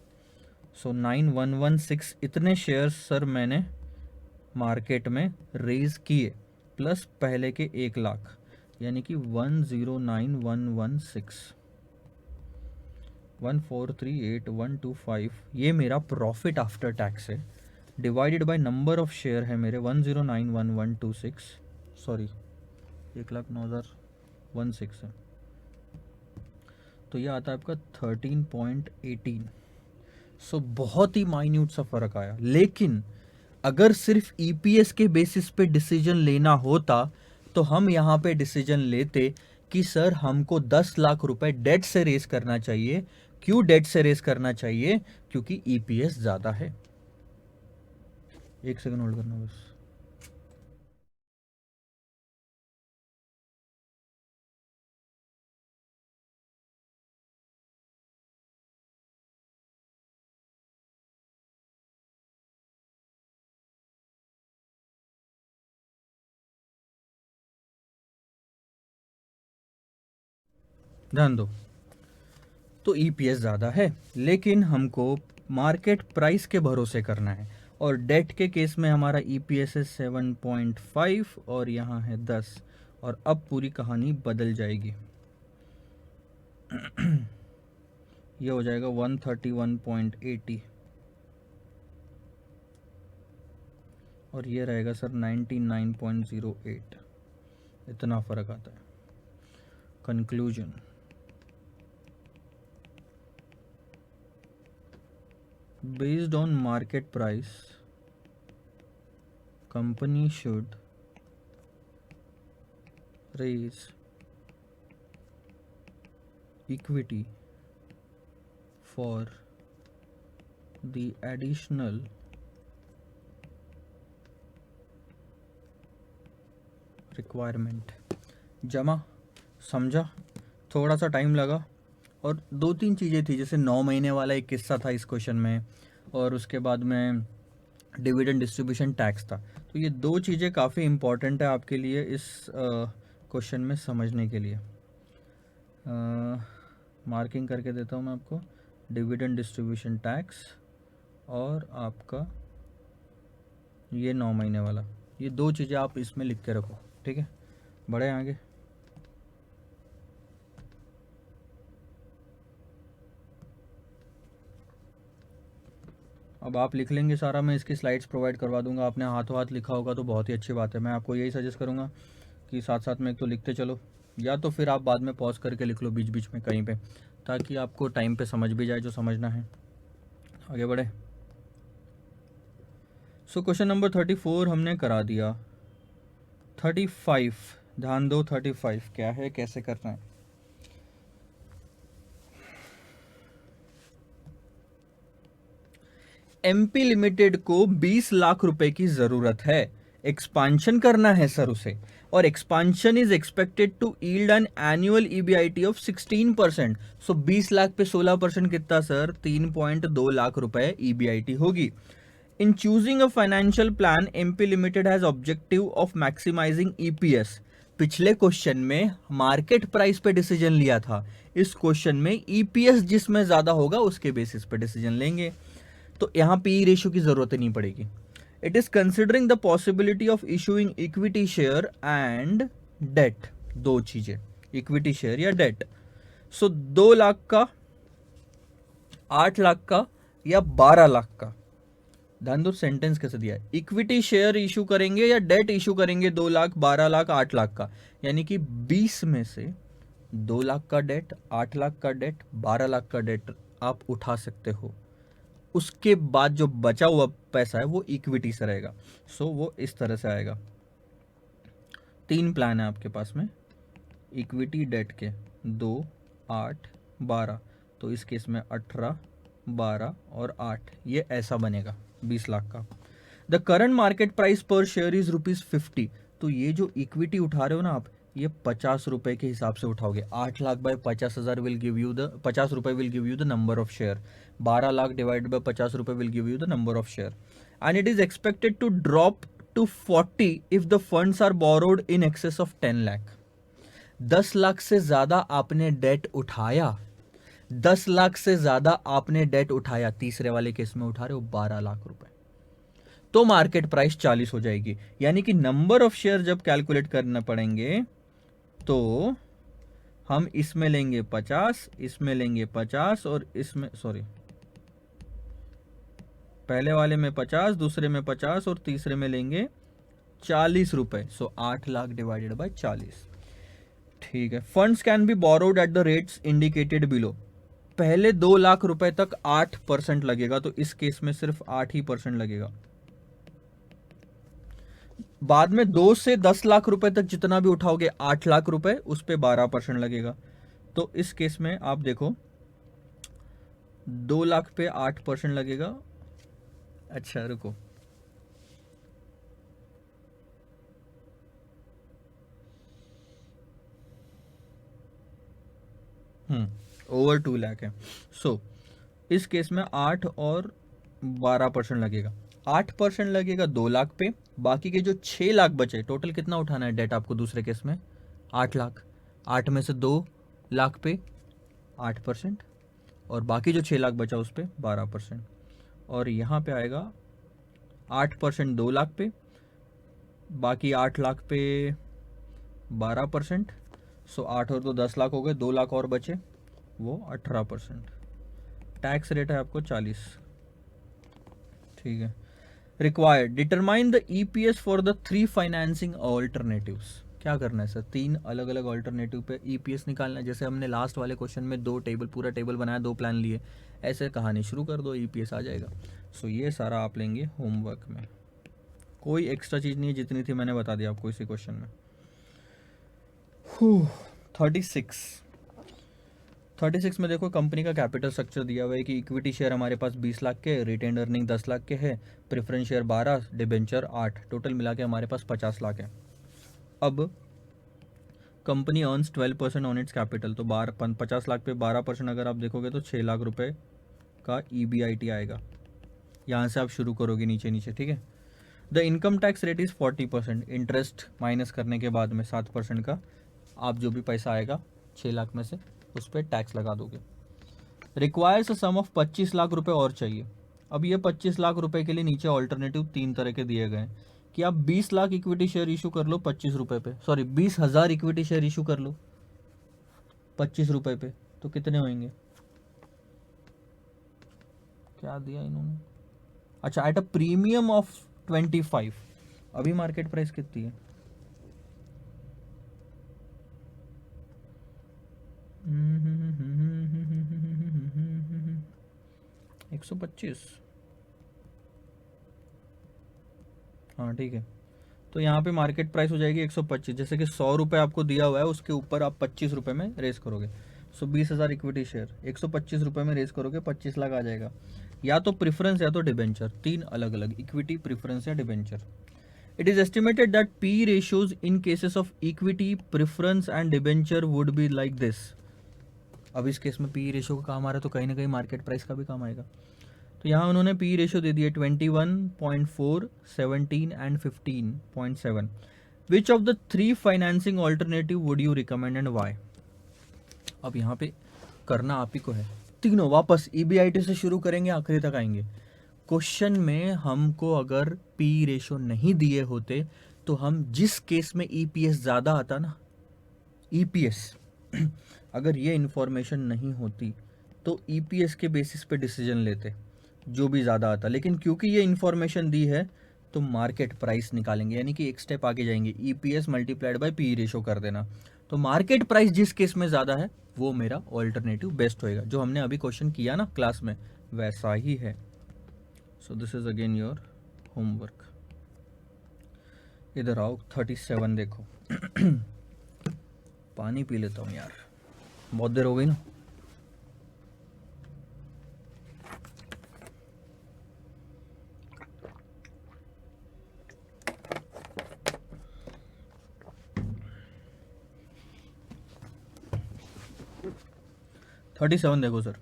सो 9116 इतने शेयर्स सर मैंने मार्केट में रेज किए, प्लस पहले के 1,00,000, यानी कि 109,116, 1438125, ये मेरा प्रॉफिट आफ्टर टैक्स है। Divided by number of share है मेरे 109,1126, सॉरी 1,09,016 है। तो ये आता है आपका 13.18। सो बहुत ही माइन्यूट सा फर्क आया। लेकिन अगर सिर्फ ईपीएस के बेसिस पे डिसीजन लेना होता, तो हम यहाँ पे डिसीजन लेते कि सर हमको 10 लाख रुपए डेट से रेस करना चाहिए। क्यों डेट से रेस करना चाहिए? क्योंकि ईपीएस ज़्यादा है। एक सेकंड होल्ड करना बस। ध्यान दो, तो ईपीएस ज़्यादा है, लेकिन हमको मार्केट प्राइस के भरोसे करना है। और डेट के केस में हमारा ईपीएस है 7.5 और यहाँ है 10। और अब पूरी कहानी बदल जाएगी। ये हो जाएगा 131.80 और ये रहेगा सर 99.08। इतना फ़र्क आता है। Conclusion, based on market price, company should raise equity for the additional requirement। जमा समझा? थोड़ा सा टाइम लगा, और 2-3 चीज़ें थी, जैसे 9 महीने वाला एक किस्सा था इस क्वेश्चन में, और उसके बाद में डिविडेंड डिस्ट्रीब्यूशन टैक्स था। तो ये 2 चीज़ें काफ़ी इम्पॉर्टेंट है आपके लिए इस क्वेश्चन में समझने के लिए। मार्किंग करके देता हूँ मैं आपको, डिविडेंड डिस्ट्रीब्यूशन टैक्स और आपका ये 9 महीने वाला, ये 2 चीज़ें आप इसमें लिख के रखो, ठीक है? बढ़े आगे। अब आप लिख लेंगे सारा, मैं इसकी स्लाइड्स प्रोवाइड करवा दूंगा। आपने हाथों हाथ लिखा होगा तो बहुत ही अच्छी बात है। मैं आपको यही सजेस्ट करूंगा कि साथ साथ में एक तो लिखते चलो, या तो फिर आप बाद में पॉज करके लिख लो बीच बीच में कहीं पे, ताकि आपको टाइम पे समझ भी जाए जो समझना है। आगे बढ़े। सो क्वेश्चन नंबर 34 हमने करा दिया। 35 ध्यान दो, 35 क्या है, कैसे करना है। एमपी लिमिटेड को 20 लाख रुपए की जरूरत है, एक्सपांशन करना है सर उसे, और expansion is expected to yield an annual EBIT of 16%। So 20 lakh पे 16% कितना सर, 3.2 लाख रुपए ईबीआईटी होगी। In choosing a financial plan, MP limited has objective of maximising EPS. पिछले क्वेश्चन में मार्केट प्राइस पे डिसीजन लिया था, इस क्वेश्चन में ईपीएस जिसमें ज्यादा होगा उसके बेसिस पे डिसीजन लेंगे, तो यहां पी रेशियो की जरूरत नहीं पड़ेगी। It is considering the possibility of issuing equity share and debt, दो चीजें, इक्विटी शेयर या डेट। सो 2 लाख का, 8 लाख का या 12 लाख का। ध्यान दो सेंटेंस कैसे दिया है, इक्विटी शेयर इशू करेंगे या डेट इशू करेंगे, 2 लाख, 12 लाख, 8 लाख का। यानी कि 20 में से 2 लाख का डेट, 8 लाख का डेट, 12 लाख का डेट आप उठा सकते हो। उसके बाद जो बचा हुआ पैसा है वो इक्विटी से रहेगा। सो वो इस तरह से आएगा। 3 प्लान है आपके पास में इक्विटी डेट के, 2, 8, 12। तो इस केस में 18, 12 और 8, ये ऐसा बनेगा 20 लाख का। द करंट मार्केट प्राइस पर शेयर इज ₹50। तो ये जो इक्विटी उठा रहे हो ना आप, ये 50 रुपए के हिसाब से उठाओगे। 8 lakh by 50,000 will give you the 50 रुपए will give you the number of share. 12 lakh divide by 50 रुपए will give you the number of share. And it is expected to drop to 40 if the funds are borrowed in excess of 10 lakh. 10 lakh से ज्यादा आपने date उठाया, 10 लाख से ज्यादा आपने date उठाया, तीसरे वाले केस में उठा रहे हो 12 लाख रुपए, तो मार्केट प्राइस 40 हो जाएगी। यानी कि नंबर ऑफ शेयर जब कैलकुलेट करना पड़ेंगे तो हम इसमें लेंगे 50, इसमें लेंगे 50 और इसमें, सॉरी, पहले वाले में 50, दूसरे में 50 और तीसरे में लेंगे 40 रुपए। सो 8 लाख डिवाइडेड बाय 40। ठीक है। Funds can be borrowed at the rates indicated below. पहले 2 लाख रुपए तक 8% लगेगा, तो इस केस में सिर्फ 8% लगेगा। बाद में 2 से 10 लाख रुपए तक जितना भी उठाओगे 8 लाख रुपए, उस पे 12% लगेगा। तो इस केस में आप देखो 2 लाख पे 8% लगेगा। अच्छा रुको, ओवर 2 लाख है। सो इस केस में 8 और 12% लगेगा। 8% लगेगा 2 लाख पे, बाकी के जो 6 लाख बचे, टोटल कितना उठाना है डेट आपको दूसरे केस में, 8 लाख। 8 में से 2 लाख पे 8% और बाकी जो 6 लाख बचा उस पे 12%। और यहाँ पे आएगा 8% 2 लाख पे, बाकी 8 लाख पे 12%। सो 8 और 2 10 लाख हो गए, 2 लाख और बचे, वो 18%। टैक्स रेट है आपको 40। ठीक है। Required determine the EPS for the 3 financing alternatives. क्या करना है सर, 3 अलग अलग ऑल्टरनेटिव पे ईपीएस निकालना है। जैसे हमने लास्ट वाले क्वेश्चन में 2 टेबल, पूरा टेबल बनाया, 2 प्लान लिए, ऐसे कहानी शुरू कर दो, ईपीएस आ जाएगा। सो ये सारा आप लेंगे होमवर्क में, कोई एक्स्ट्रा चीज़ नहीं है, जितनी थी मैंने बता दिया आपको इसी क्वेश्चन में। 36 में देखो कंपनी का कैपिटल स्ट्रक्चर दिया हुआ है कि इक्विटी शेयर हमारे पास 20 लाख के, रिटेन अर्निंग 10 लाख के है, प्रेफरेंस शेयर 12, डिबेंचर 8, टोटल मिला के हमारे पास 50 लाख है। अब company earns 12% on it's capital, तो 50 लाख पे 12% अगर आप देखोगे तो 6 लाख रुपए का ईबीआईटी आएगा। यहाँ से आप शुरू करोगे नीचे नीचे, ठीक है। The income tax rate is 40%, interest minus करने के बाद में 7% का आप जो भी पैसा आएगा 6 लाख में से उस पर टैक्स लगा दोगे। Requires a sum of 25 lakh रुपए और चाहिए। अब ये 25 लाख रुपए के लिए नीचे ऑल्टरनेटिव 3 तरह के दिए गए हैं कि आप 20 लाख इक्विटी शेयर इशू कर लो 25 रुपए पे, सॉरी 20,000 इक्विटी शेयर इशू कर लो 25 रुपए पे, तो कितने होंगे, क्या दिया इन्होंने, अच्छा एट अ प्रीमियम ऑफ 25। अभी मार्केट प्राइस कितनी है, 125, हाँ ठीक है। तो यहाँ पे मार्केट प्राइस हो जाएगी 125, जैसे कि 100 रुपये आपको दिया हुआ है, उसके ऊपर आप 25 रुपये में रेस करोगे। सो 20,000 इक्विटी शेयर 125 रुपये में रेस करोगे, 25 लाख आ जाएगा। या तो प्रेफरेंस या तो डिबेंचर, तीन अलग अलग, इक्विटी, प्रेफरेंस या debenture. It is estimated that P ratios in cases of equity, preference and debenture would be like this. अब इस केस में पी रेशियो का काम आ रहा है तो कहीं ना कहीं मार्केट प्राइस का भी काम आएगा। तो यहाँ उन्होंने पी रेशियो दे दिए 21.4, 17 and 15.7। Which of the 3 financing alternative would you recommend and why. अब यहाँ पे करना आप ही को है, तीनों वापस ईबीआईटी से शुरू करेंगे, आखिरी तक आएंगे। क्वेश्चन में हमको अगर पी रेशियो नहीं दिए होते तो हम जिस केस में ईपीएस ज़्यादा आता ना, ईपीएस अगर ये इंफॉर्मेशन नहीं होती तो ईपीएस के बेसिस पे डिसीजन लेते जो भी ज़्यादा आता, लेकिन क्योंकि ये इंफॉर्मेशन दी है तो मार्केट प्राइस निकालेंगे, यानी कि एक स्टेप आगे जाएंगे, EPS multiplied by P ratio कर देना। तो मार्केट प्राइस जिस केस में ज़्यादा है वो मेरा ऑल्टरनेटिव बेस्ट होएगा। जो हमने अभी क्वेश्चन किया ना क्लास में वैसा ही है। सो this is again your homework. इधर आओ, 37 देखो। पानी पी लेता हूँ यार, बहुत देर हो गई ना। $37 देखो sir.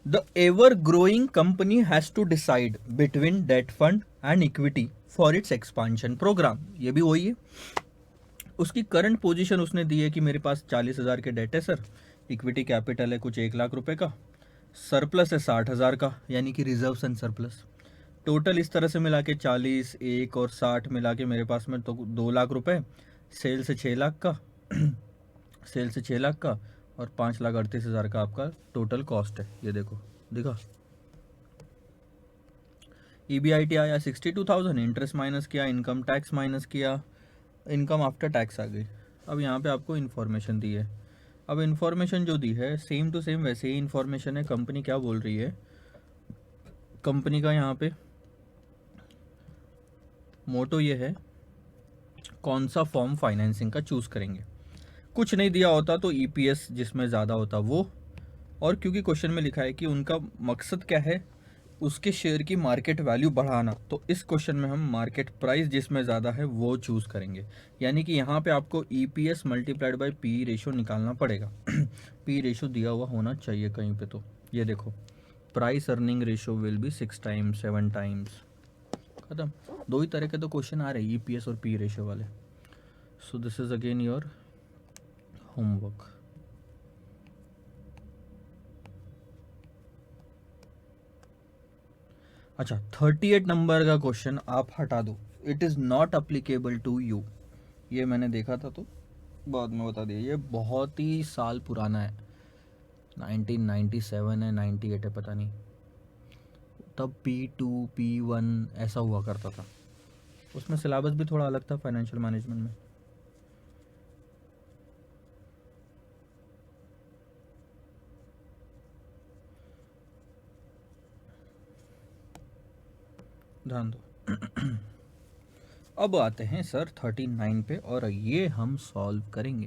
The ever growing company has to decide between debt fund and equity for its expansion program. ये भी वही है, उसकी करंट पोजीशन उसने दी है कि मेरे पास 40,000 के डेट है सर, इक्विटी कैपिटल है कुछ 1 लाख रुपए का, सरप्लस है 60,000 का, यानी कि रिजर्व्स एंड सरप्लस। टोटल इस तरह से मिला के 40, 1 और 60 मिला के मेरे पास में तो 2 लाख रुपए, सेल से 6 लाख का सेल से 6 लाख का और 5,38,000 का आपका टोटल कॉस्ट है। ये देखो दिखा, ईबीआईटी आया 62,000, इंटरेस्ट माइनस किया, इनकम टैक्स माइनस किया, इनकम आफ्टर टैक्स आ गई। अब यहाँ पे आपको इन्फॉर्मेशन दी है। अब इन्फॉर्मेशन जो दी है सेम टू सेम वैसे ही इन्फॉर्मेशन है। कंपनी क्या बोल रही है, कंपनी का यहाँ पे मोटो ये है कौन सा फॉर्म फाइनेंसिंग का चूज़ करेंगे। कुछ नहीं दिया होता तो ईपीएस जिसमें ज़्यादा होता वो, और क्योंकि क्वेश्चन में लिखा है कि उनका मकसद क्या है, उसके शेयर की मार्केट वैल्यू बढ़ाना, तो इस क्वेश्चन में हम मार्केट प्राइस जिसमें ज़्यादा है वो चूज़ करेंगे। यानी कि यहाँ पे आपको EPS multiplied by P ratio निकालना पड़ेगा। पी रेशियो दिया हुआ होना चाहिए कहीं पे। तो ये देखो, price earning ratio will be 6 times 7 times, खत्म। दो ही तरह के तो क्वेश्चन आ रहे हैं, ईपीएस और पी रेशियो वाले। So this is again your homework. अच्छा, 38 नंबर का क्वेश्चन आप हटा दो, it is not applicable to you. ये मैंने देखा था तो बाद में बता दिया, ये बहुत ही साल पुराना है, 1997 है 98 है पता नहीं, तब P2 P1 ऐसा हुआ करता था। उसमें सिलेबस भी थोड़ा अलग था फाइनेंशियल मैनेजमेंट में। ध्यान दो। अब आते हैं सर 39 पे और ये हम सॉल्व करेंगे,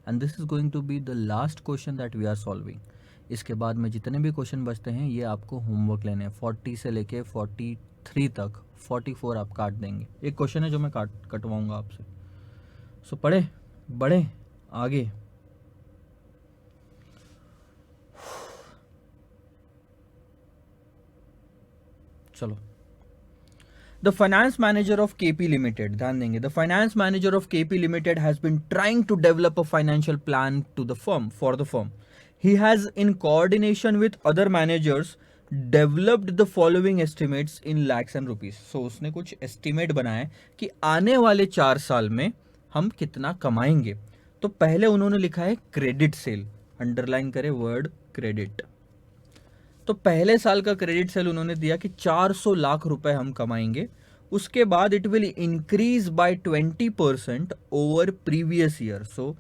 and this is going to be the last question that we are solving. इसके बाद में जितने भी क्वेश्चन बचते हैं ये आपको होमवर्क लेने हैं, 40 से लेके 43 तक, 44 आप काट देंगे। एक क्वेश्चन है जो मैं कटवाऊंगा आपसे। सो पढ़े बढ़े आगे। चलो, The finance manager of KP Limited, ध्यान देंगे, the finance manager of KP Limited has been trying to develop a financial plan to the firm, for the firm. He has, in coordination with other managers, developed the following estimates in lakhs and rupees. So उसने कुछ estimate बनाया कि आने वाले 4 साल में हम कितना कमाएंगे। तो पहले उन्होंने लिखा है क्रेडिट सेल, अंडरलाइन करे वर्ड क्रेडिट। तो पहले साल का क्रेडिट सेल उन्होंने दिया कि 400 लाख रुपए हम कमाएंगे। उसके बाद it will increase by 20% over previous year. So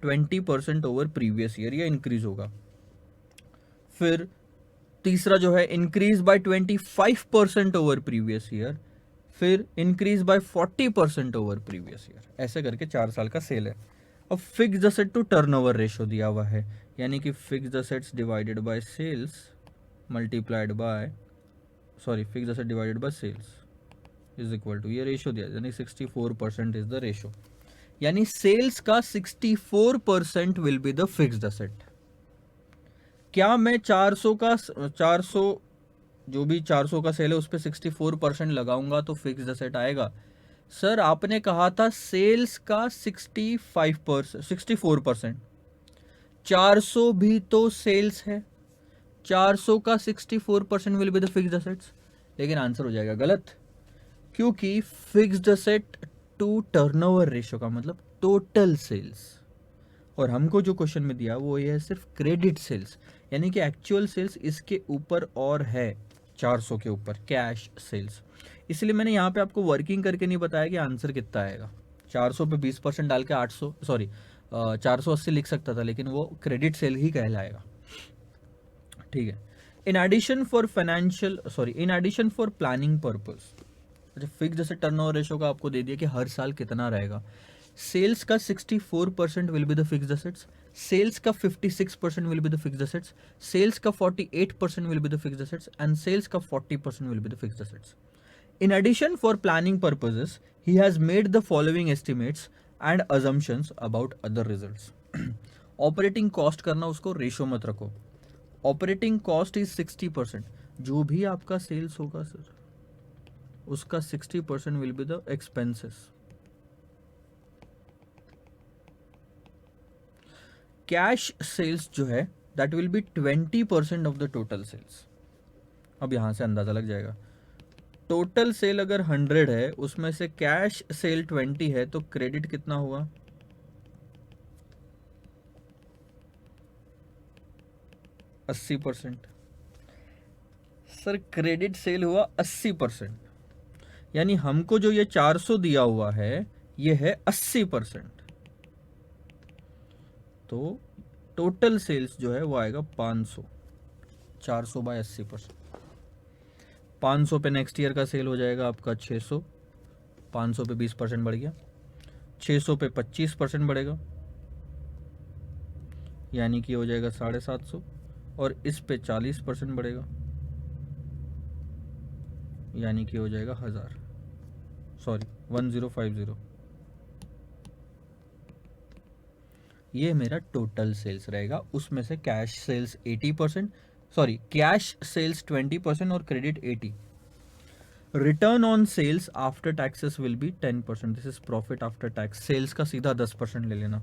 20% over previous year ये इंक्रीज होगा। फिर तीसरा जो है increase by 25% over previous year, फिर increase by 40% over previous year, ऐसे करके 4 साल का सेल है। अब fixed asset to turnover ratio दिया हुआ है, यानी कि fixed assets divided by sales multiplied by fixed asset divided by sales is equal to, ये रेशो दिया, यानी 64% इज द रेशो, यानी सेल्स का 64% will be the fixed asset. क्या मैं 400 जो भी 400 का सेल है उस पर 64% लगाऊंगा तो फिक्स्ड असेट आएगा? सर आपने कहा था सेल्स का 64%, 400 भी तो सेल्स है, 400 का 64% will be the fixed assets, लेकिन आंसर हो जाएगा गलत, क्योंकि fixed asset to turnover ratio का मतलब टोटल सेल्स, और हमको जो क्वेश्चन में दिया वो ये है सिर्फ क्रेडिट सेल्स, यानी कि एक्चुअल सेल्स इसके ऊपर और है 400 के ऊपर कैश सेल्स। इसलिए मैंने यहाँ पे आपको वर्किंग करके नहीं बताया कि आंसर कितना आएगा। 400 पे 20% डाल के 480 लिख सकता था, लेकिन वो क्रेडिट सेल ही कहलाएगा। ठीक है। In addition for planning purpose, अच्छा फिक्स्ड असेट टर्नओवर रेशियो का आपको दे दिया कि हर साल कितना रहेगा। सेल्स का 64% will be the fixed assets, sales का 56% will be the fixed assets, sales का 48% will be the fixed assets and sales का 40% will be the fixed assets. In addition, for planning purposes, he has made the following estimates and assumptions about other results. Operating cost करना, उसको ratio मत रखो। Operating cost is 60%, जो भी आपका sales होगा sir उसका 60% will be the expenses. Cash sales जो है that will be 20% of the total sales. अब यहां से अंदाजा लग जाएगा, टोटल सेल अगर 100 है उसमें से कैश सेल 20 है तो क्रेडिट कितना हुआ? %80। सर क्रेडिट सेल हुआ 80%, यानी हमको जो ये 400 दिया हुआ है ये है 80%, तो टोटल सेल्स जो है वो आएगा 500, 400 बाय 80%। 500 पे नेक्स्ट ईयर का सेल हो जाएगा आपका 600, 500 पे 20% बढ़ गया, 600 पे 25% बढ़ेगा, यानी कि हो जाएगा 750, और इस पे 40% बढ़ेगा, यानी कि हो जाएगा 1050। ये मेरा टोटल सेल्स रहेगा, उसमें से कैश सेल्स 20% और credit 80। Return on sales after taxes will be 10%, this is profit after tax, sales का सीधा 10% ले लेना।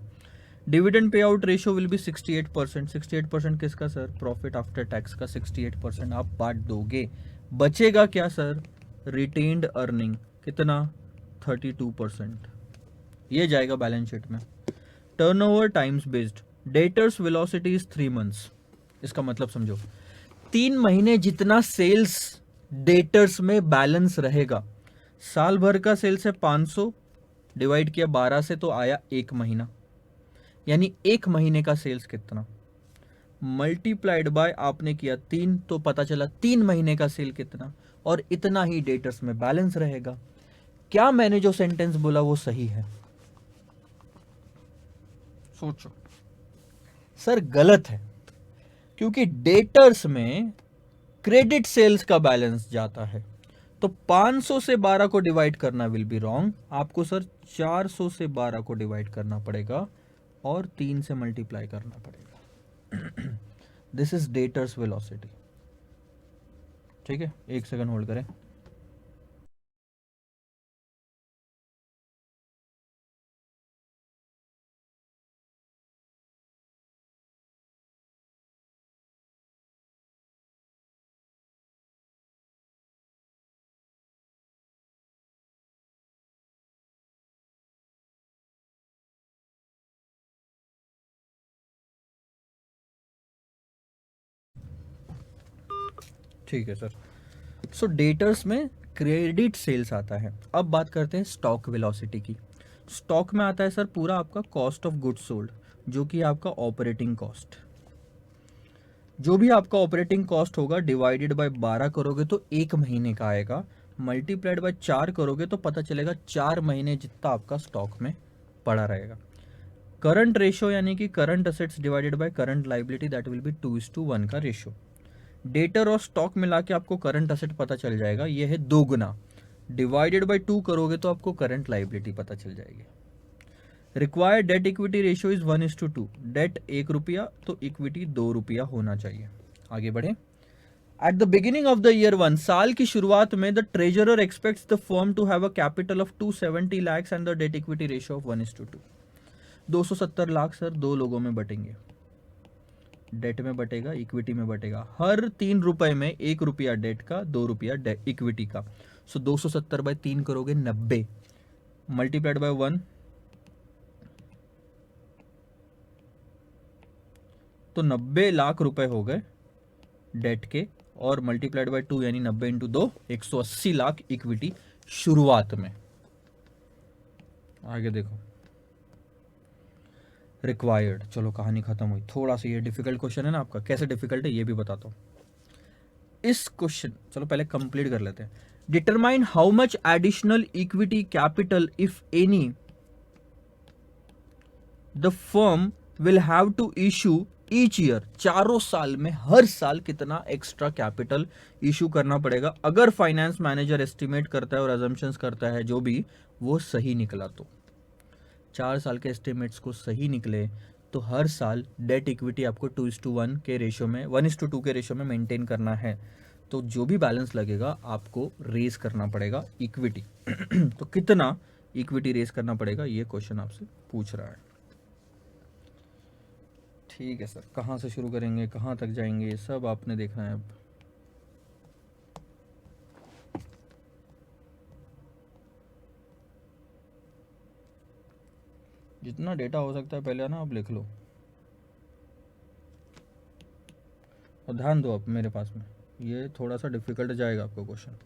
Dividend pay out ratio will be 68%, 68% किसका सर? प्रॉफिट आफ्टर टैक्स का 68% आप बांट दोगे, बचेगा क्या सर? रिटेन्ड अर्निंग, कितना? 32%, ये जाएगा बैलेंस शीट में। Turnover times based, debtors velocity is 3 months, इसका मतलब समझो 3 महीने जितना सेल्स डेटर्स में बैलेंस रहेगा, साल भर का सेल्स है 500 डिवाइड किया 12 से तो आया 1 महीना, यानी 1 महीने का सेल्स कितना, मल्टीप्लाइड बाय आपने किया 3 तो पता चला 3 महीने का सेल कितना, और इतना ही डेटर्स में बैलेंस रहेगा। क्या मैंने जो सेंटेंस बोला वो सही है? सोचो। सर गलत है, क्योंकि डेटर्स में क्रेडिट सेल्स का बैलेंस जाता है, तो 500 से 12 को डिवाइड करना विल बी रॉन्ग, आपको सर 400 से 12 को डिवाइड करना पड़ेगा और 3 से मल्टीप्लाई करना पड़ेगा। This is debtors velocity. ठीक है, 1 सेकंड होल्ड करें। ठीक है सर, सो डेटर्स में क्रेडिट सेल्स आता है। अब बात करते हैं स्टॉक वेलोसिटी की। स्टॉक में आता है सर पूरा आपका कॉस्ट ऑफ गुड्स सोल्ड, जो कि आपका ऑपरेटिंग कॉस्ट। जो भी आपका ऑपरेटिंग कॉस्ट होगा डिवाइडेड बाय 12 करोगे तो 1 महीने का आएगा, मल्टीप्लाइड बाय 4 करोगे तो पता चलेगा 4 महीने जितना आपका स्टॉक में पड़ा रहेगा। करंट रेशो यानी कि current assets divided by current liability, that will B 2:1 का रेशो। डेटर और स्टॉक मिला के आपको करंट असेट पता चल जाएगा, ये है 2 गुना, डिवाइडेड बाय 2 करोगे तो आपको करंट लाइबिलिटी पता चल जाएगी। Required debt equity ratio is 1:2, debt 1 रुपया तो इक्विटी 2 रुपया होना चाहिए। आगे बढ़े। At the beginning of the year 1, साल की शुरुआत में the treasurer expects the firm to have a capital of 270 lakh and the debt equity ratio of 1:2। 270 lakh sir 2 लोगों में बटेंगे, डेट में बटेगा, इक्विटी में बटेगा। हर 3 रुपए में 1 रुपया डेट का, 2 रुपया इक्विटी का। सो 270 बाय 3 करोगे 90, मल्टीप्लाइड बाय 1 तो 90 लाख रुपए हो गए डेट के, और मल्टीप्लाइड बाय 2 यानी 90 इंटू 2 180 लाख इक्विटी शुरुआत में। आगे देखो रिक्वायर्ड, चलो कहानी खत्म हुई। थोड़ा सा ये डिफिकल्ट क्वेश्चन है ना आपका, कैसे डिफिकल्ट है ये भी बताता हूँ। इस क्वेश्चन चलो पहले कंप्लीट कर लेते हैं। Determine how much additional equity capital if any the firm will have to issue each year, चारों साल में हर साल कितना एक्स्ट्रा कैपिटल इशू करना पड़ेगा अगर फाइनेंस मैनेजर एस्टिमेट करता है और अजम्पशंस करता है जो भी वो सही निकला तो। 4 साल के एस्टिमेट्स को सही निकले तो हर साल डेट इक्विटी आपको 2:1 के रेशो में, 1:2 के रेशो में मेंटेन करना है। तो जो भी बैलेंस लगेगा आपको रेस करना पड़ेगा इक्विटी। तो कितना इक्विटी रेस करना पड़ेगा ये क्वेश्चन आपसे पूछ रहा है। ठीक है सर, कहाँ से शुरू करेंगे, कहाँ तक जाएंगे, सब आपने देखना है अब। जितना डेटा हो सकता है पहले ना आप लिख लो और ध्यान दो आप मेरे पास में। ये थोड़ा सा डिफिकल्ट जाएगा आपका क्वेश्चन,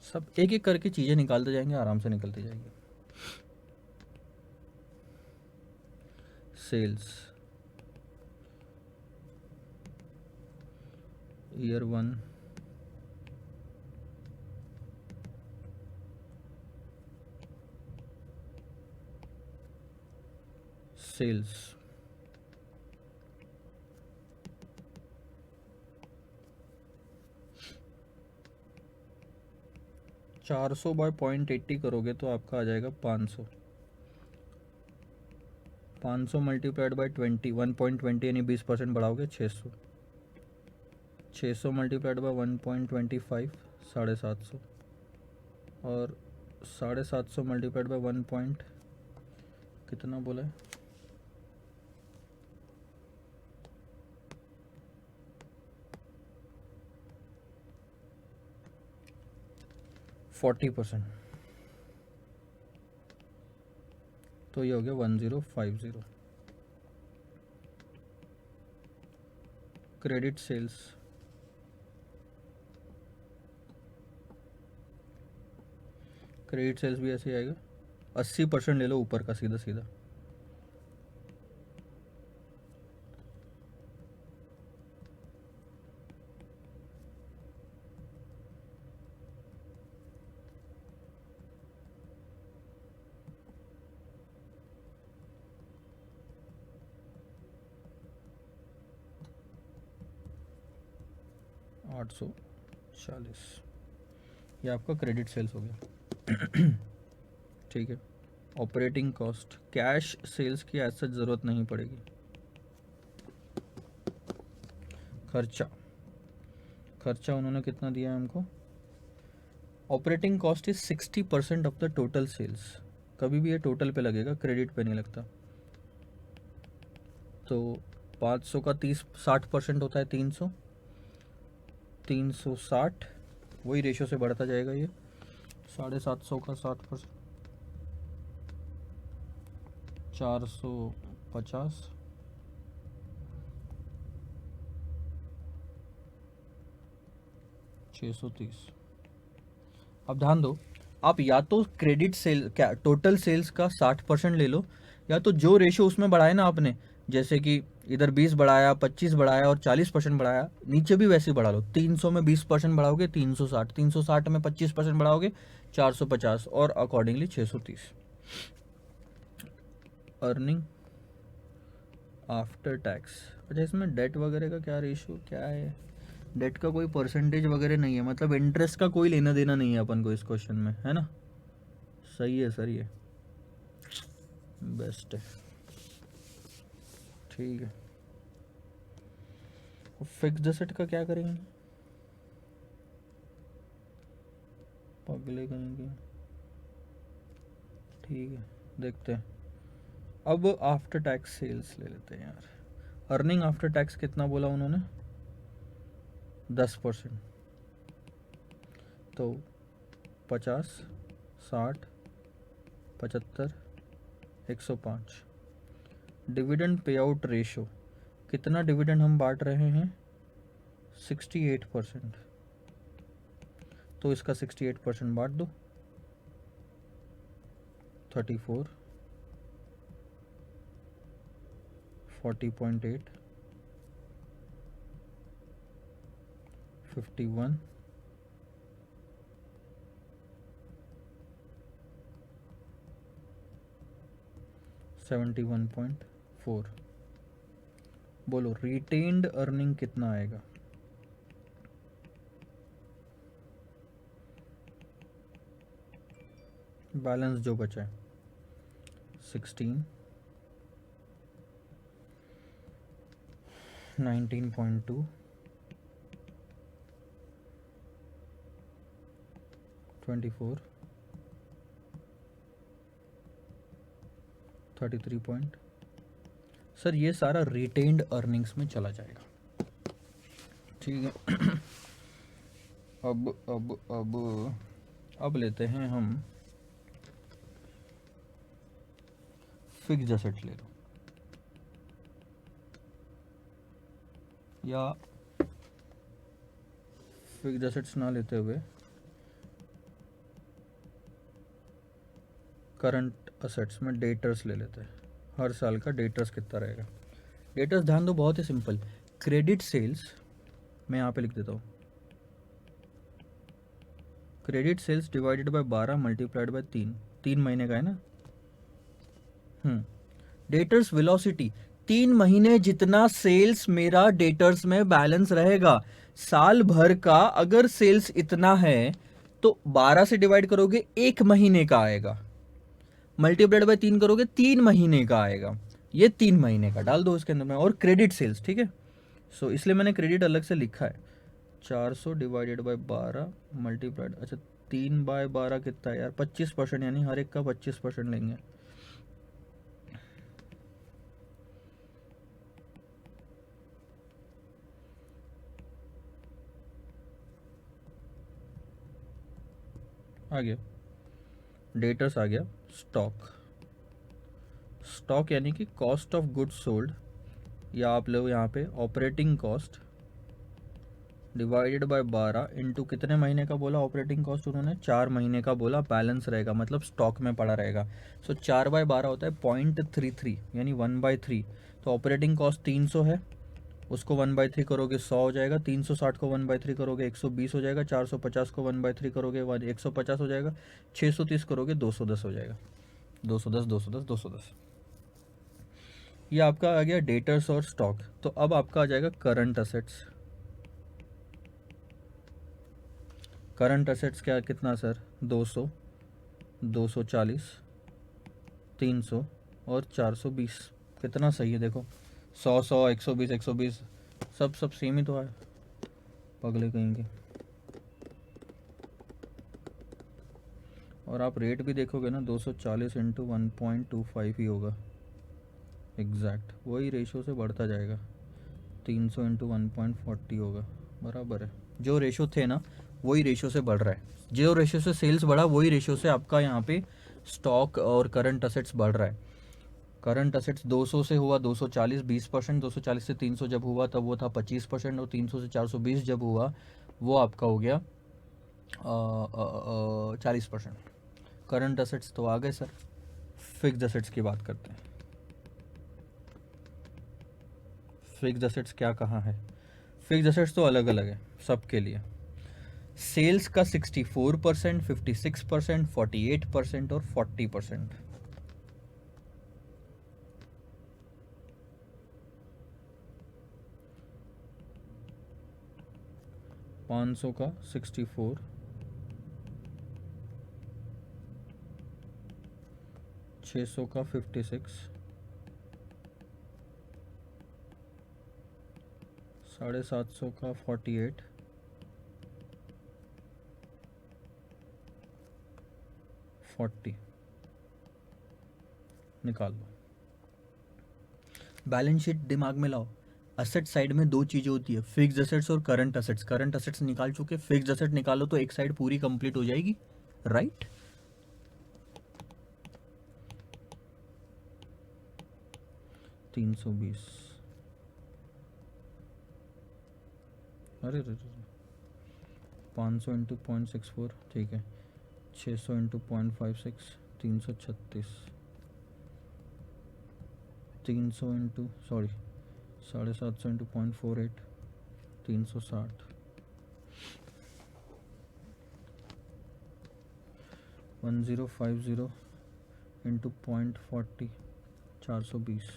सब एक एक करके चीज़ें निकालते जाएंगे, आराम से निकलती जाएगी। सेल्स ईयर 1, सेल्स 400 बाय 0.80 करोगे तो आपका आ जाएगा 500। 500 मल्टीप्लाइड बाय 20, 1.20 यानी 20% बढ़ाओगे 600। 600 मल्टीप्लाइड बाय 1.25 750, और 750 मल्टीप्लाइड बाय 1 पॉइंट कितना बोला है, 40%, तो ये हो गया 1050। क्रेडिट सेल्स भी ऐसे आएगा, 80% ले लो ऊपर का सीधा सीधा। $840, ये आपका क्रेडिट सेल्स हो गया। ठीक है। ऑपरेटिंग कॉस्ट, कैश सेल्स की ऐसा ज़रूरत नहीं पड़ेगी। खर्चा उन्होंने कितना दिया है हमको, operating cost is 60% of the total sales. कभी भी ये टोटल पे लगेगा, क्रेडिट पे नहीं लगता। तो 500 का 60% होता है 300, 360, वही रेशो से बढ़ता जाएगा ये। 750 का 60%, 450, 630। अब ध्यान दो, आप या तो क्रेडिट सेल क्या टोटल सेल्स का 60% ले लो, या तो जो रेशो उसमें बढ़ाए ना आपने, जैसे कि इधर 20 बढ़ाया, 25 बढ़ाया और 40% बढ़ाया, नीचे भी वैसे ही बढ़ा लो। 300 में 20% बढ़ाओगे 360, 360 में 25% बढ़ाओगे 450 और अकॉर्डिंगली 630। Earning after tax. अच्छा, इसमें डेट वगैरह का क्या रेशियो क्या है? डेट का कोई परसेंटेज वगैरह नहीं है, मतलब इंटरेस्ट का कोई लेना देना नहीं है अपन को इस क्वेश्चन में, है ना? सही है सर, ये बेस्ट है, ठीक है। फिक्स्ड एसेट का क्या करेंगे? पगले करेंगे, ठीक है, देखते हैं। अब आफ्टर टैक्स सेल्स ले लेते हैं यार। अर्निंग आफ्टर टैक्स कितना बोला उन्होंने? 10%। तो 50, 60, 75, 105। डिविडेंड पे आउट रेशो, कितना डिविडेंड हम बांट रहे हैं? 68%। तो इसका 68% बांट दो, 34, 40.8, 51, 71.4। बोलो रिटेन्ड अर्निंग कितना आएगा? बैलेंस जो बचा है 16, 19.2, 24, 33 सर ये सारा रिटेन्ड अर्निंग्स में चला जाएगा, ठीक है। अब लेते हैं हम फिक्स्ड एसेट, ले लो, या फिक्स्ड एसेट्स ना लेते हुए करंट असेट्स में डेटर्स ले लेते हैं। हर साल का डेटर्स कितना रहेगा? डेटर्स ध्यान दो, बहुत ही सिंपल। क्रेडिट सेल्स, मैं यहाँ पे लिख देता हूँ, credit sales divided by 12 multiplied by 3, 3 महीने का है ना। डेटर्स वेलोसिटी, 3 महीने जितना सेल्स मेरा डेटर्स में बैलेंस रहेगा। साल भर का अगर सेल्स इतना है तो 12 से डिवाइड करोगे 1 महीने का आएगा, मल्टीप्लाइड बाय 3 करोगे 3 महीने का आएगा। ये 3 महीने का डाल दो इसके अंदर में, और क्रेडिट सेल्स, ठीक है। सो इसलिए मैंने क्रेडिट अलग से लिखा है। 400 डिवाइडेड बाय 12 मल्टीप्लाइड, अच्छा 3/12 कितना है यार? 25%, यानी हर एक का 25% लेंगे। आ गया डेटर्स, आ गया स्टॉक। स्टॉक यानी कि कॉस्ट ऑफ गुड्स सोल्ड, या आप लोग यहाँ पे operating cost divided by 12 into कितने महीने का बोला ऑपरेटिंग कॉस्ट उन्होंने? 4 महीने का बोला, बैलेंस रहेगा मतलब स्टॉक में पड़ा रहेगा। सो 4/12 होता है 0.33, यानी 1/3। तो ऑपरेटिंग कॉस्ट 300 है, उसको 1/3 करोगे 100 हो जाएगा, 360 को 1/3 करोगे 120 हो जाएगा, 450 को 1/3 करोगे 150 हो जाएगा, 630 करोगे 210 हो जाएगा। 210, 210, 210। ये आपका आ गया डेटर्स और स्टॉक। तो अब आपका आ जाएगा करंट असेट्स। करंट असेट्स क्या कितना सर? 200, 240, 300 और 420। कितना सही है देखो, 100, 100, 120, 120, सब सेम ही तो है, पगले कहेंगे। और आप रेट भी देखोगे ना, 240 इंटू 1.25 ही होगा, एग्जैक्ट वही रेशो से बढ़ता जाएगा। 300 इंटू 1.40 होगा, बराबर है। जो रेशो थे ना वही रेशो से बढ़ रहा है, जो रेशो से सेल्स बढ़ा वही रेशो से आपका यहाँ पे स्टॉक और करंट असेट्स बढ़ रहा है। करंट असेट्स 200 से हुआ 240, 20%। 240 से 300 जब हुआ तब वो था 25%, और 300 से 420 जब हुआ वो आपका हो गया 40%। करंट असेट्स तो आ गए सर। फिक्स्ड असेट्स की बात करते हैं। फिक्स्ड एसेट्स क्या कहाँ है? फिक्स्ड एसेट्स तो अलग अलग है सबके लिए। सेल्स का 64%, 56%, 48% और 40%। 500 का 64, 600 का 56, 750 का 48, 40 निकाल लो। बैलेंस शीट दिमाग में लाओ। असेट साइड में दो चीज़ें होती है, फिक्स्ड एसेट्स और करंट एसेट्स। करंट एसेट्स निकाल चुके, फिक्स्ड एसेट निकालो तो एक साइड पूरी कंप्लीट हो जाएगी, राइट? 320, अरे रे 500 इंटू 0.64, ठीक है। 600 into 0.56, 336। 300 into 750 into 0.48, 360। 1050 into 0.40, 420।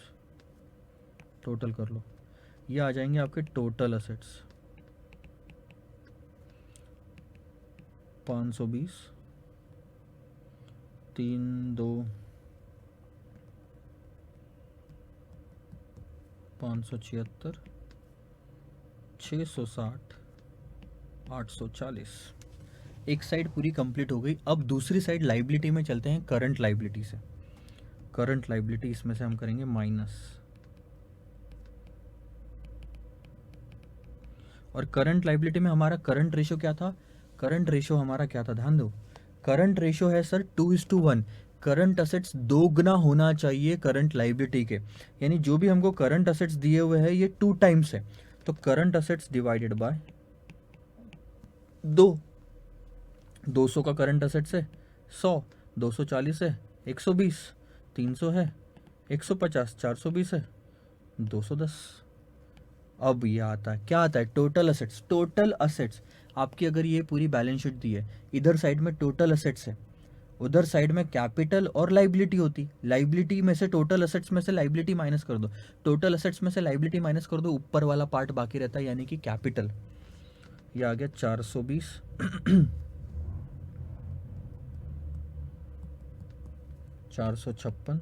Total कर लो, ये आ जाएंगे आपके टोटल असेट्स। 520, 3 2 576, 660, 840। एक साइड पूरी कंप्लीट हो गई। अब दूसरी साइड लाइबिलिटी में चलते हैं, करंट लाइबिलिटी से। करंट लाइबिलिटी इसमें से हम करेंगे माइनस। और करंट लाइबिलिटी में हमारा करंट रेशो क्या था? करंट रेशो हमारा क्या था, ध्यान दो। करंट रेशो है सर 2:1। करंट असेट्स दोगुना होना चाहिए करंट लाइबिलिटी के, यानी जो भी हमको करंट असेट्स दिए हुए हैं ये 2 टाइम्स है। तो करंट असेट्स डिवाइडेड बाय 2। 200 का करंट असेट्स है 100, 240 है 120, 300 है 150, 420 है 210। अब ये आता है, क्या आता है? Total assets. टोटल असेट्स आपकी, अगर ये पूरी बैलेंस शीट दी है, इधर साइड में टोटल असेट्स है, उधर साइड में कैपिटल और लाइबिलिटी होती। लाइबिलिटी में से टोटल असेट्स में से लाइबिलिटी माइनस कर दो, टोटल असेट्स में से लाइबिलिटी माइनस कर दो, ऊपर वाला पार्ट बाकी रहता है, यानी कि कैपिटल। ये आ गया 420, 456,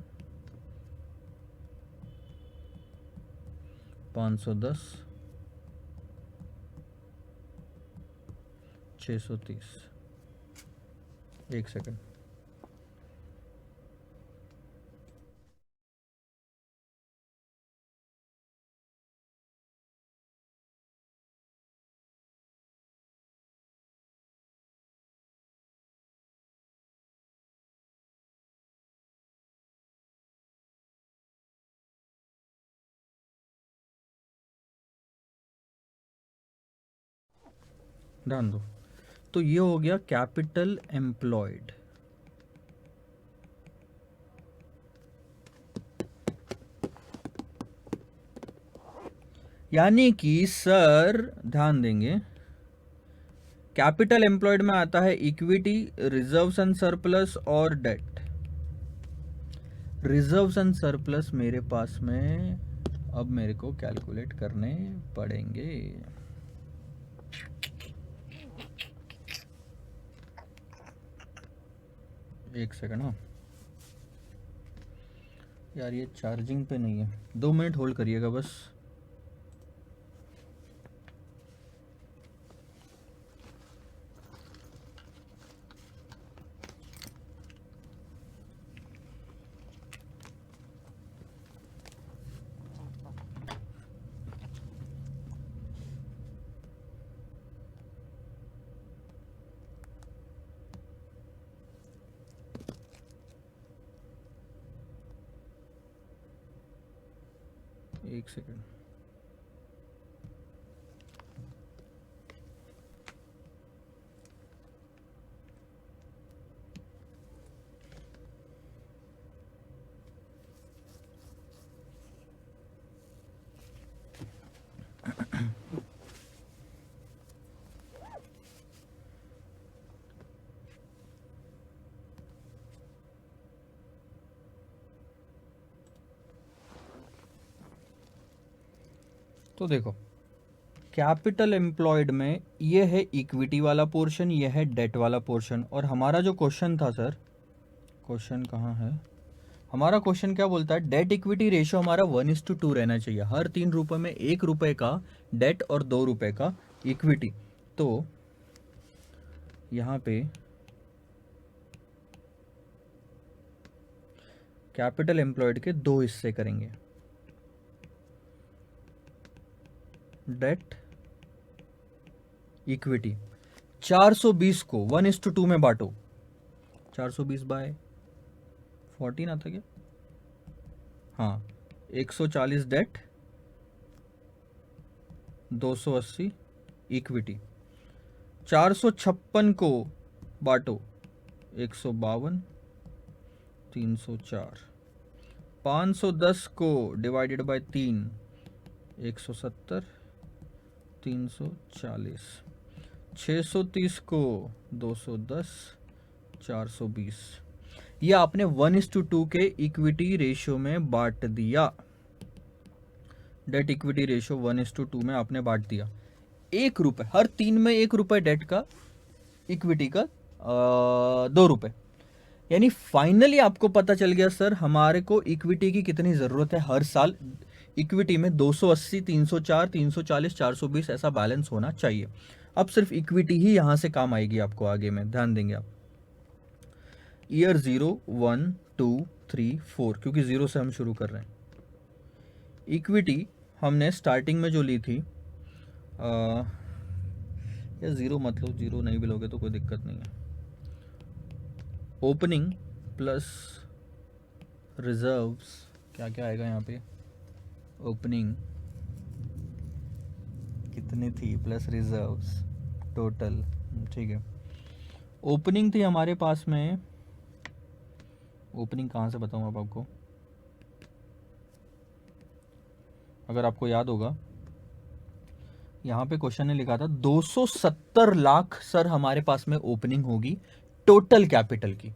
510, 630। एक सेकंड। ध्यान दो, तो ये हो गया कैपिटल एम्प्लॉयड। यानी कि सर ध्यान देंगे, कैपिटल एम्प्लॉयड में आता है इक्विटी, रिजर्व्स एंड सरप्लस और डेट। रिजर्व्स एंड सरप्लस मेरे पास में अब मेरे को कैलकुलेट करने पड़ेंगे। एक सेकंड। हाँ यार, ये चार्जिंग पे नहीं है, 2 मिनट होल्ड करिएगा बस। एक सेकंड। तो देखो, कैपिटल एम्प्लॉयड में ये है इक्विटी वाला पोर्शन, ये है डेट वाला पोर्शन। और हमारा जो क्वेश्चन था सर, क्वेश्चन कहाँ है हमारा? क्वेश्चन क्या बोलता है? डेट इक्विटी रेशियो हमारा 1:2 रहना चाहिए। हर 3 रुपए में 1 रुपए का डेट और 2 रुपए का इक्विटी। तो यहाँ पे कैपिटल एम्प्लॉयड के 2 हिस्से करेंगे, डेट इक्विटी। 420 को 1:2 में बांटो। 420/14 आता क्या? हाँ, 140 डेट, 280 इक्विटी। 456 को बांटो, 152, 304। 510 को डिवाइडेड बाय 3, 170, 340। 630 को 210, 420। ये आपने 1:2 के इक्विटी रेशियो में बांट दिया। डेट इक्विटी रेशियो 1:2 में आपने बांट दिया। 1 रुपए, हर 3 में 1 रुपए डेट का, इक्विटी का 2 रुपए। यानी फाइनली आपको पता चल गया सर हमारे को इक्विटी की कितनी ज़रूरत है हर साल। इक्विटी में 280, 304, 340, 420 ऐसा बैलेंस होना चाहिए। अब सिर्फ इक्विटी ही यहां से काम आएगी आपको आगे में, ध्यान देंगे आप। ईयर 0, 1, 2, 3, 4, क्योंकि 0 से हम शुरू कर रहे हैं। इक्विटी हमने स्टार्टिंग में जो ली थी, या 0 मत लो, 0 नहीं भी लोगे तो कोई दिक्कत नहीं है। ओपनिंग प्लस रिजर्व्स, क्या क्या आएगा यहाँ पे? ओपनिंग कितनी थी प्लस रिजर्व्स टोटल, ठीक है। ओपनिंग थी हमारे पास में, ओपनिंग कहाँ से बताऊँ अब आपको, अगर आपको याद होगा यहाँ पे क्वेश्चन ने लिखा था 270 लाख सर हमारे पास में ओपनिंग होगी टोटल कैपिटल की।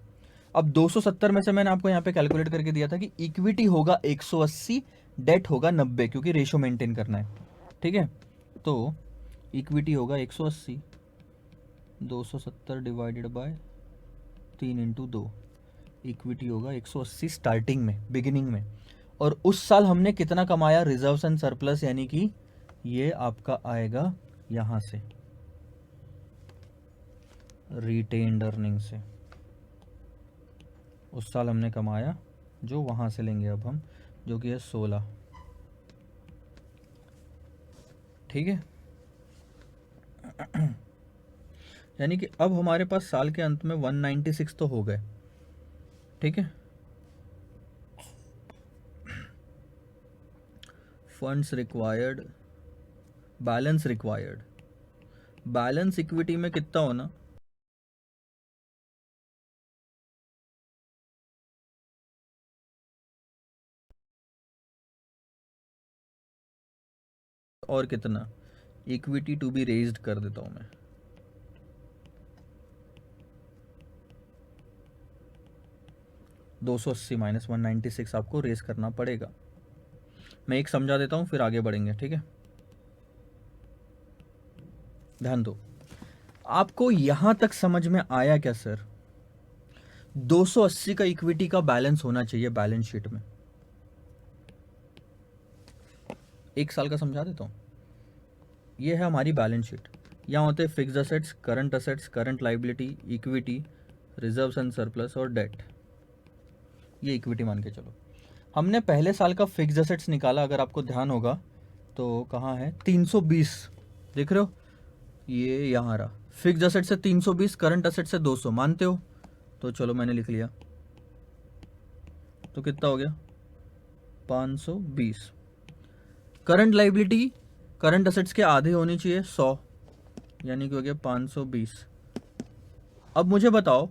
अब 270 में से मैंने आपको यहाँ पे कैलकुलेट करके दिया था कि इक्विटी होगा 180, डेट होगा 90, क्योंकि रेशियो मेंटेन करना है, ठीक है। तो इक्विटी होगा 180, 270 डिवाइडेड बाय 3 × 2, इक्विटी होगा 180 स्टार्टिंग में, बिगिनिंग में। और उस साल हमने कितना कमाया? रिजर्व्स एंड सरप्लस, यानी कि ये आपका आएगा यहां से, रिटेन्ड अर्निंग से। उस साल हमने कमाया जो वहां से लेंगे अब हम, जो कि है 16, ठीक है। यानी कि अब हमारे पास साल के अंत में 196 तो हो गए, ठीक है। Funds required, balance required, balance equity में कितना होना? और कितना इक्विटी टू बी रेज्ड कर देता हूं मैं। $280 - 196 आपको रेज करना पड़ेगा। मैं एक समझा देता हूं, फिर आगे बढ़ेंगे, ठीक है। ध्यान दो, आपको यहां तक समझ में आया क्या सर? 280 का इक्विटी का बैलेंस होना चाहिए बैलेंस शीट में। एक साल का समझा देता हूं। ये है हमारी बैलेंस शीट। यहाँ होते हैं fixed assets, current liability, equity, reserves and surplus और डेट। ये इक्विटी मान के चलो। हमने पहले साल का फिक्स्ड असेट्स निकाला, अगर आपको ध्यान होगा तो कहाँ है? 320, देख रहे हो? ये यहाँ रहा। फिक्स्ड असेट से 320, करंट असेट से 200, मानते हो? तो चलो मैंने लिख लिया, तो कितना हो गया? 520। करंट लाइबिलिटी करंट असेट्स के आधे होनी चाहिए, 100, यानी कि हो गया 520। अब मुझे बताओ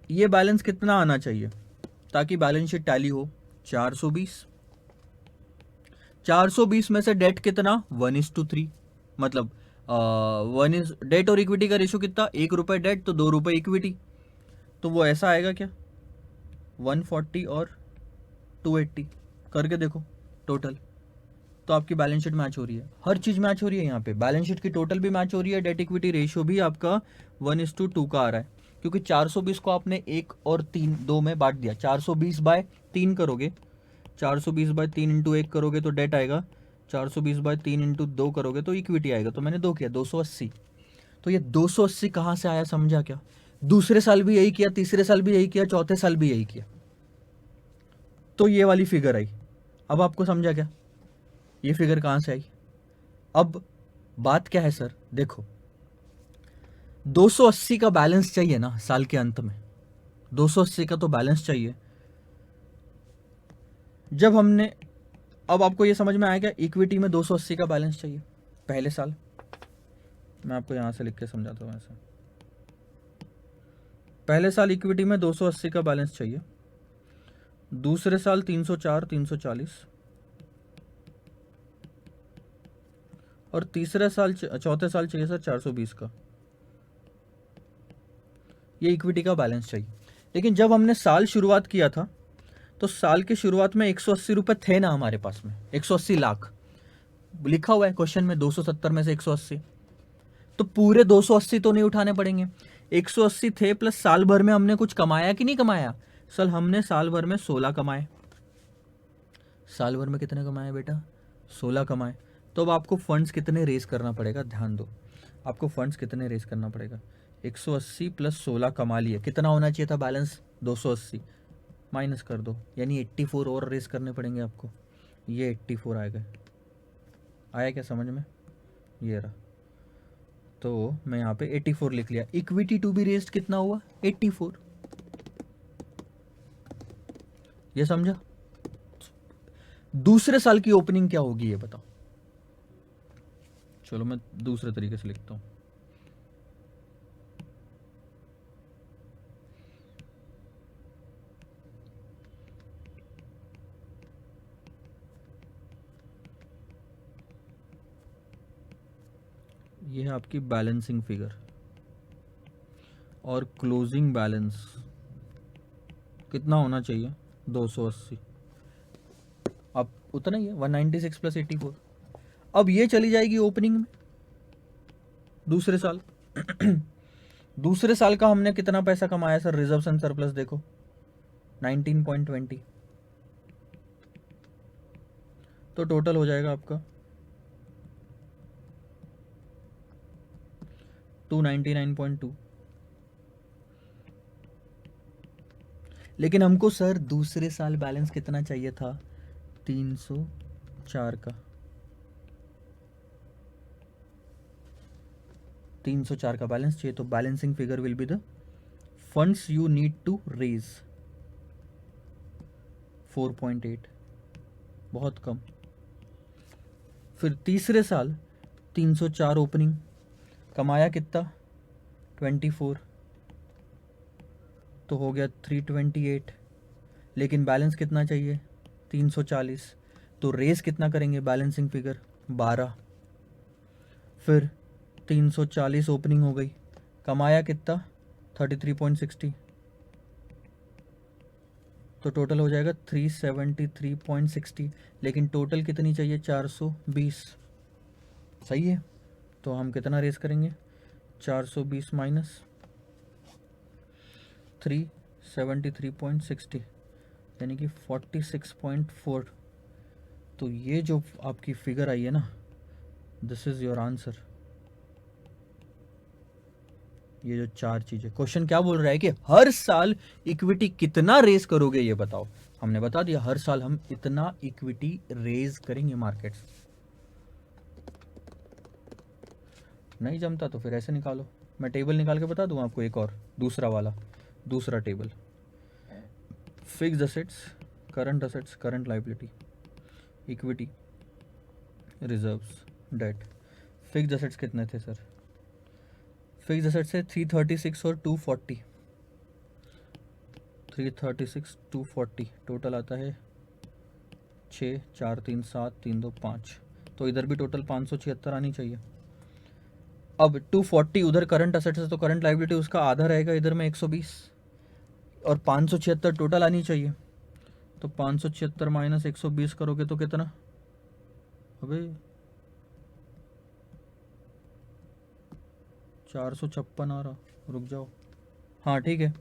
ये बैलेंस कितना आना चाहिए ताकि बैलेंस शीट टैली हो? 420। 420 में से डेट कितना? 1:3, मतलब डेट और इक्विटी का रेशियो कितना? 1 रुपए डेट तो 2 रुपए इक्विटी। तो वो ऐसा आएगा क्या? 140 और 280 करके देखो टोटल। तो आपकी बैलेंस शीट मैच हो रही है, हर चीज़ मैच हो रही है यहाँ पे, बैलेंस शीट की टोटल भी मैच हो रही है, डेट इक्विटी रेशियो भी आपका 1:2 का आ रहा है, क्योंकि 420 को आपने 1 और 3 2 में बांट दिया। 420/3 करोगे, 420/3 इंटू 1 करोगे तो डेट आएगा, 420/3 इंटू 2 करोगे तो इक्विटी आएगा। तो मैंने 2 किया, 280। तो ये 280 कहाँ से आया समझा क्या? दूसरे साल भी यही किया, तीसरे साल भी यही किया, चौथे साल भी यही किया, तो ये वाली फिगर आई। अब आपको समझा क्या ये फिगर कहाँ से आई? अब बात क्या है सर, देखो 280 का बैलेंस चाहिए ना साल के अंत में, 280 का तो बैलेंस चाहिए। जब हमने, अब आपको ये समझ में आया क्या, इक्विटी में 280 का बैलेंस चाहिए पहले साल। मैं आपको यहां से लिख के समझाता हूं ऐसा। पहले साल इक्विटी में 280 का बैलेंस चाहिए, दूसरे साल 304 340, और तीसरे साल चौथे साल चाहिए सर 420 का, ये इक्विटी का बैलेंस चाहिए। लेकिन जब हमने साल शुरुआत किया था तो साल की शुरुआत में 180 रुपए थे ना हमारे पास में, 180 लाख लिखा हुआ है क्वेश्चन में, 270 में से 180, तो पूरे 280 तो नहीं उठाने पड़ेंगे, 180 थे प्लस साल भर में हमने कुछ कमाया कि नहीं कमाया? सर हमने साल भर में 16 कमाए। साल भर में कितने कमाए बेटा? 16 कमाए। तो अब आपको फंड्स कितने रेज करना पड़ेगा, ध्यान दो, आपको फंड्स कितने रेज करना पड़ेगा? 180 प्लस 16 कमा लिए, कितना होना चाहिए था बैलेंस? 280, माइनस कर दो, यानी 84 और रेज करने पड़ेंगे आपको। ये 84 आएगा, आया क्या समझ में? ये रहा, तो मैं यहाँ पे 84 लिख लिया। इक्विटी टू बी रेज्ड कितना हुआ? 84। ये समझा? दूसरे साल की ओपनिंग क्या होगी ये बताओ। चलो मैं दूसरे तरीके से लिखता हूँ। ये है आपकी बैलेंसिंग फिगर, और क्लोजिंग बैलेंस कितना होना चाहिए? 280। अब उतना ही है, 196 प्लस 84। अब ये चली जाएगी ओपनिंग में दूसरे साल। दूसरे साल का हमने कितना पैसा कमाया सर? रिजर्व्स एंड सरप्लस देखो, 19.20, तो टोटल हो जाएगा आपका 299.2। लेकिन हमको सर दूसरे साल बैलेंस कितना चाहिए था? 304 का, 304 का बैलेंस चाहिए। तो balancing figure will be the funds you need to raise 4.8, बहुत कम। फिर तीसरे साल 304 ओपनिंग, कमाया कितना? 24, तो हो गया 328। लेकिन बैलेंस कितना चाहिए? 340। तो रेस कितना करेंगे? Balancing figure 12। फिर 340 ओपनिंग हो गई, कमाया कितना? 33.60, तो टोटल हो जाएगा 373.60। लेकिन टोटल कितनी चाहिए? 420। सही है, तो हम कितना रेस करेंगे? 420 माइनस 373.60, यानी कि 46.4। तो ये जो आपकी फिगर आई है ना, दिस इज योर आंसर। ये जो चार चीजें, क्वेश्चन क्या बोल रहा है कि हर साल इक्विटी कितना रेज करोगे ये बताओ। हमने बता दिया हर साल हम इतना इक्विटी रेज करेंगे मार्केट से। नहीं जमता तो फिर ऐसे निकालो, मैं टेबल निकाल के बता दूं आपको, एक और दूसरा वाला, दूसरा table, fixed assets, current liability, equity, reserves, debt. Fixed assets कितने थे सर? फिक्स्ड असेट्स है 336 और 240, 336 240, टोटल आता है 6 4 3 7 3 2 5, तो इधर भी टोटल 576 आनी चाहिए। अब 240 उधर करंट असेट्स है तो करंट लायबिलिटी उसका आधा रहेगा, इधर में 120, और 576 टोटल आनी चाहिए। तो 576 माइनस 120 करोगे तो कितना? अबे 456 आ रहा, रुक जाओ। हाँ ठीक है,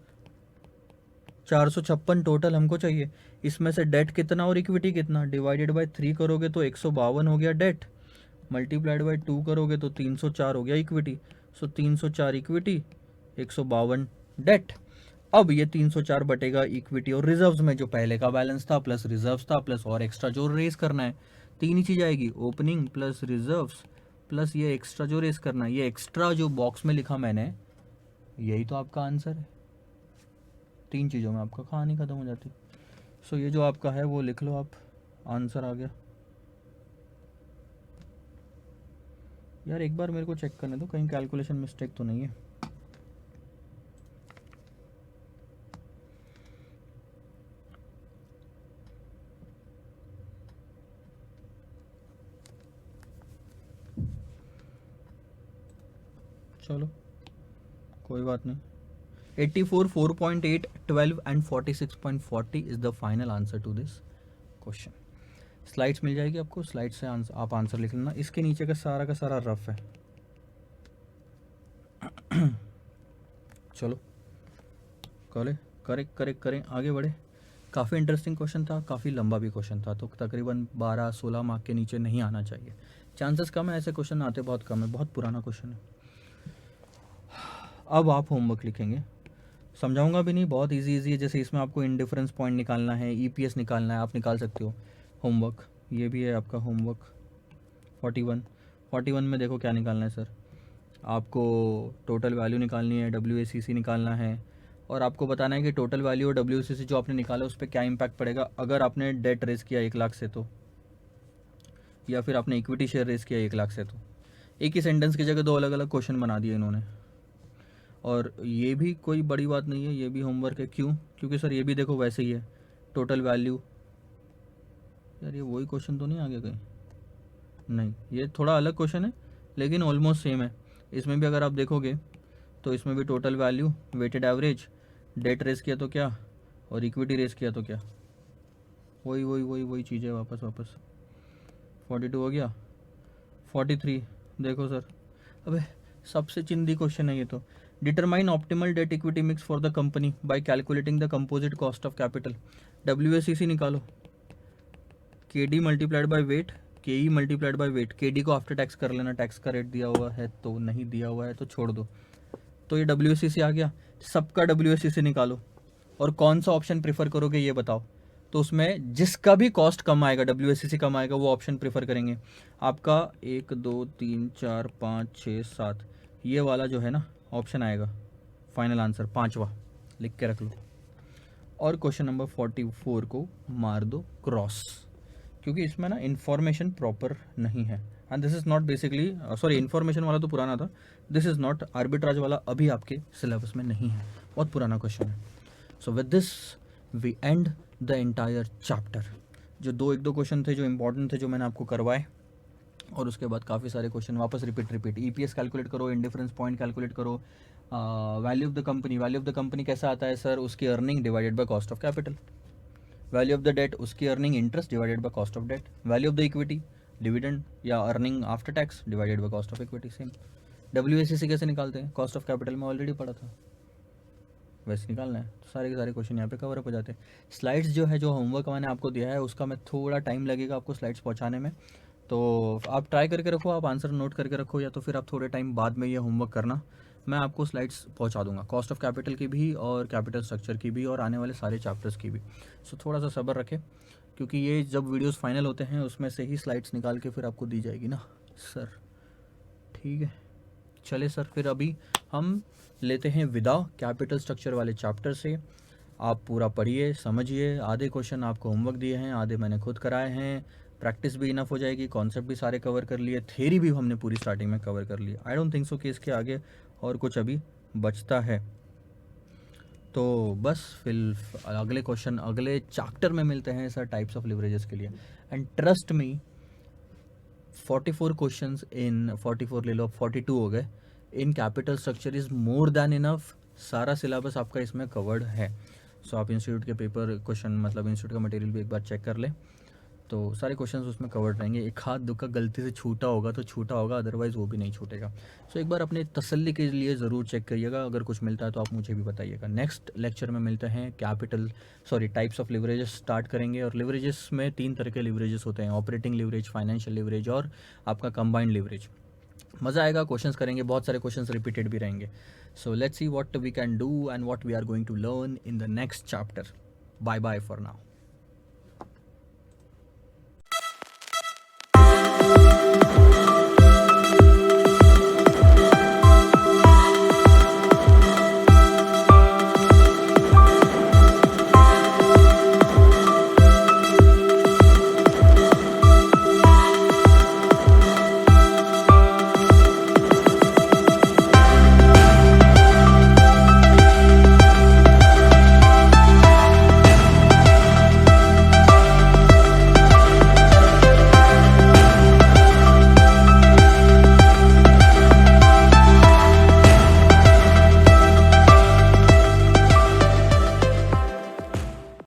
456 टोटल हमको चाहिए। इसमें से डेट कितना और इक्विटी कितना, डिवाइडेड बाय 3 करोगे तो 152 हो गया डेट, मल्टीप्लाइड बाय 2 करोगे तो 304 हो गया इक्विटी। सो 304 इक्विटी, 152 डेट। अब ये 304 बटेगा इक्विटी और रिजर्व्स में, जो पहले का बैलेंस था प्लस रिजर्व्स था प्लस और एक्स्ट्रा जो रेस करना है। तीन ही चीज़ आएगी, ओपनिंग प्लस रिजर्व्स प्लस ये एक्स्ट्रा जो रेस करना है। ये एक्स्ट्रा जो बॉक्स में लिखा मैंने, यही तो आपका आंसर है। तीन चीज़ों में आपका कहानी ख़त्म हो जाती। सो ये जो आपका है वो लिख लो आप, आंसर आ गया। यार एक बार मेरे को चेक करने दो, कहीं कैलकुलेशन मिस्टेक तो नहीं है। चलो कोई बात नहीं। 84, 4.8, 12 and 46.40 is the final answer to this question. Slides मिल जाएगी आपको, स्लाइड से आप आंसर लिख लेना। इसके नीचे का सारा रफ है। चलो करें आगे बढ़े। काफ़ी इंटरेस्टिंग क्वेश्चन था, काफ़ी लंबा भी क्वेश्चन था, तो तकरीबन 12-16 मार्क के नीचे नहीं आना चाहिए। चांसेस कम है, ऐसे क्वेश्चन आते बहुत कम है, बहुत पुराना क्वेश्चन है। अब आप होमवर्क लिखेंगे, समझाऊंगा भी नहीं, बहुत इजी है। जैसे इसमें आपको इंडिफरेंस पॉइंट निकालना है, ईपीएस निकालना है, आप निकाल सकते हो। होमवर्क ये भी है आपका होमवर्क 41 में देखो क्या निकालना है सर। आपको टोटल वैल्यू निकालनी है, WACC निकालना है, और आपको बताना है कि टोटल वैल्यू और WACC जो आपने निकाला उस पर क्या इम्पैक्ट पड़ेगा अगर आपने डेट रेस किया 1 लाख से, तो या फिर आपने इक्विटी शेयर रेस किया 1 लाख से। तो एक ही सेंटेंस की जगह 2 अलग अलग क्वेश्चन बना दिए इन्होंने। और ये भी कोई बड़ी बात नहीं है, ये भी होमवर्क है। क्यों? क्योंकि सर ये भी देखो वैसे ही है, टोटल वैल्यू। यार ये वही क्वेश्चन तो नहीं आ गया कहीं? नहीं, ये थोड़ा अलग क्वेश्चन है लेकिन ऑलमोस्ट सेम है। इसमें भी अगर आप देखोगे तो इसमें भी total value, weighted average, debt raise किया तो क्या, और इक्विटी रेस किया तो क्या, वही चीज़ है। वापस 42 हो गया, 43 देखो सर। अबे सबसे चिंदी क्वेश्चन है ये तो। Determine optimal debt equity mix for the company by calculating the composite cost of capital. WACC निकालो, KD multiplied by weight, KE multiplied by weight. KD को आफ्टर टैक्स कर लेना, टैक्स का रेट दिया हुआ है तो, नहीं दिया हुआ है तो छोड़ दो। तो ये WACC आ गया, सबका WACC निकालो और कौन सा ऑप्शन प्रेफर करोगे ये बताओ। तो उसमें जिसका भी कॉस्ट कम आएगा, WACC कम आएगा, वो ऑप्शन प्रेफर करेंगे। आपका 1 2 3 4 5 6 7 ये वाला जो है ना ऑप्शन आएगा, फाइनल आंसर 5वां लिख के रख लो। और क्वेश्चन नंबर 44 को मार दो क्रॉस, क्योंकि इसमें ना इन्फॉर्मेशन प्रॉपर नहीं है। And this is not basically, sorry information वाला तो पुराना था, दिस इज़ नॉट आर्बिट्राज वाला, अभी आपके सिलेबस में नहीं है, बहुत पुराना क्वेश्चन है। So with this we end the entire chapter. जो एक दो क्वेश्चन थे जो इंपॉर्टेंट थे, जो मैंने आपको करवाए, और उसके बाद काफ़ी सारे क्वेश्चन वापस रिपीट। EPS कैलकुलेट करो, इंडिफरेंस पॉइंट कैलकुलेट करो, वैल्यू ऑफ द कंपनी कैसा आता है सर, उसकी earning divided by cost of capital. Value of the debt, उसकी earning interest divided by cost of debt. Value of the equity, dividend या earning after tax divided by cost of equity. Same WACC कैसे निकालते हैं, cost of capital में already पढ़ा था, वैसे निकालना है। तो सारे के सारे क्वेश्चन यहाँ पे कवर अप हो जाते हैं। स्लाइड्स जो है, जो होमवर्क मैंने आपको दिया है, उसका मैं थोड़ा टाइम लगेगा आपको स्लाइड्स पहुँचाने में, तो आप ट्राई करके रखो, आप आंसर नोट करके रखो, या तो फिर आप थोड़े टाइम बाद में ये होमवर्क करना, मैं आपको स्लाइड्स पहुंचा दूंगा, कॉस्ट ऑफ कैपिटल की भी और कैपिटल स्ट्रक्चर की भी और आने वाले सारे चैप्टर्स की भी। सो थोड़ा सा सब्र रखें, क्योंकि ये जब वीडियोस फाइनल होते हैं उसमें से ही स्लाइड्स निकाल के फिर आपको दी जाएगी ना सर। ठीक है, चले सर, फिर अभी हम लेते हैं विदा कैपिटल स्ट्रक्चर वाले चैप्टर से। आप पूरा पढ़िए, समझिए। आधे क्वेश्चन आपको होमवर्क दिए हैं, आधे मैंने खुद कराए हैं। प्रैक्टिस भी इनफ हो जाएगी, कॉन्सेप्ट भी सारे कवर कर लिए, थ्योरी भी हमने पूरी स्टार्टिंग में कवर कर लिया। आई डोंट थिंक सो कि इसके आगे और कुछ अभी बचता है। तो बस फिर अगले क्वेश्चन, अगले चैप्टर में मिलते हैं सर, टाइप्स ऑफ लिवरेजेस के लिए। And trust me, 44 questions in 44 ले लो, अब 42 हो गए, in capital structure is more than enough. सारा सिलेबस आपका इसमें कवर्ड है। सो आप इंस्टीट्यूट के पेपर क्वेश्चन, मतलब इंस्टीट्यूट का मटेरियल भी एक बार चेक कर लें। तो सारे क्वेश्चंस उसमें कवर्ड रहेंगे। एक हाथ दुक्का गलती से छूटा होगा तो छूटा होगा, अदरवाइज़ वो भी नहीं छूटेगा। सो एक बार अपने तसल्ली के लिए ज़रूर चेक करिएगा, अगर कुछ मिलता है तो आप मुझे भी बताइएगा। नेक्स्ट लेक्चर में मिलते हैं, टाइप्स ऑफ लिवरेजेस स्टार्ट करेंगे। और लिवरेजेस में 3 तरह के लिवरेजेस होते हैं, ऑपरेटिंग लिवरेज, फाइनेंशियल लिवरेज और आपका कंबाइंड लिवरेज। मज़ा आएगा, क्वेश्चंस करेंगे, बहुत सारे क्वेश्चंस रिपीटेड भी रहेंगे। So let's see what we can do and what we are going to learn in the next chapter. Bye bye for now.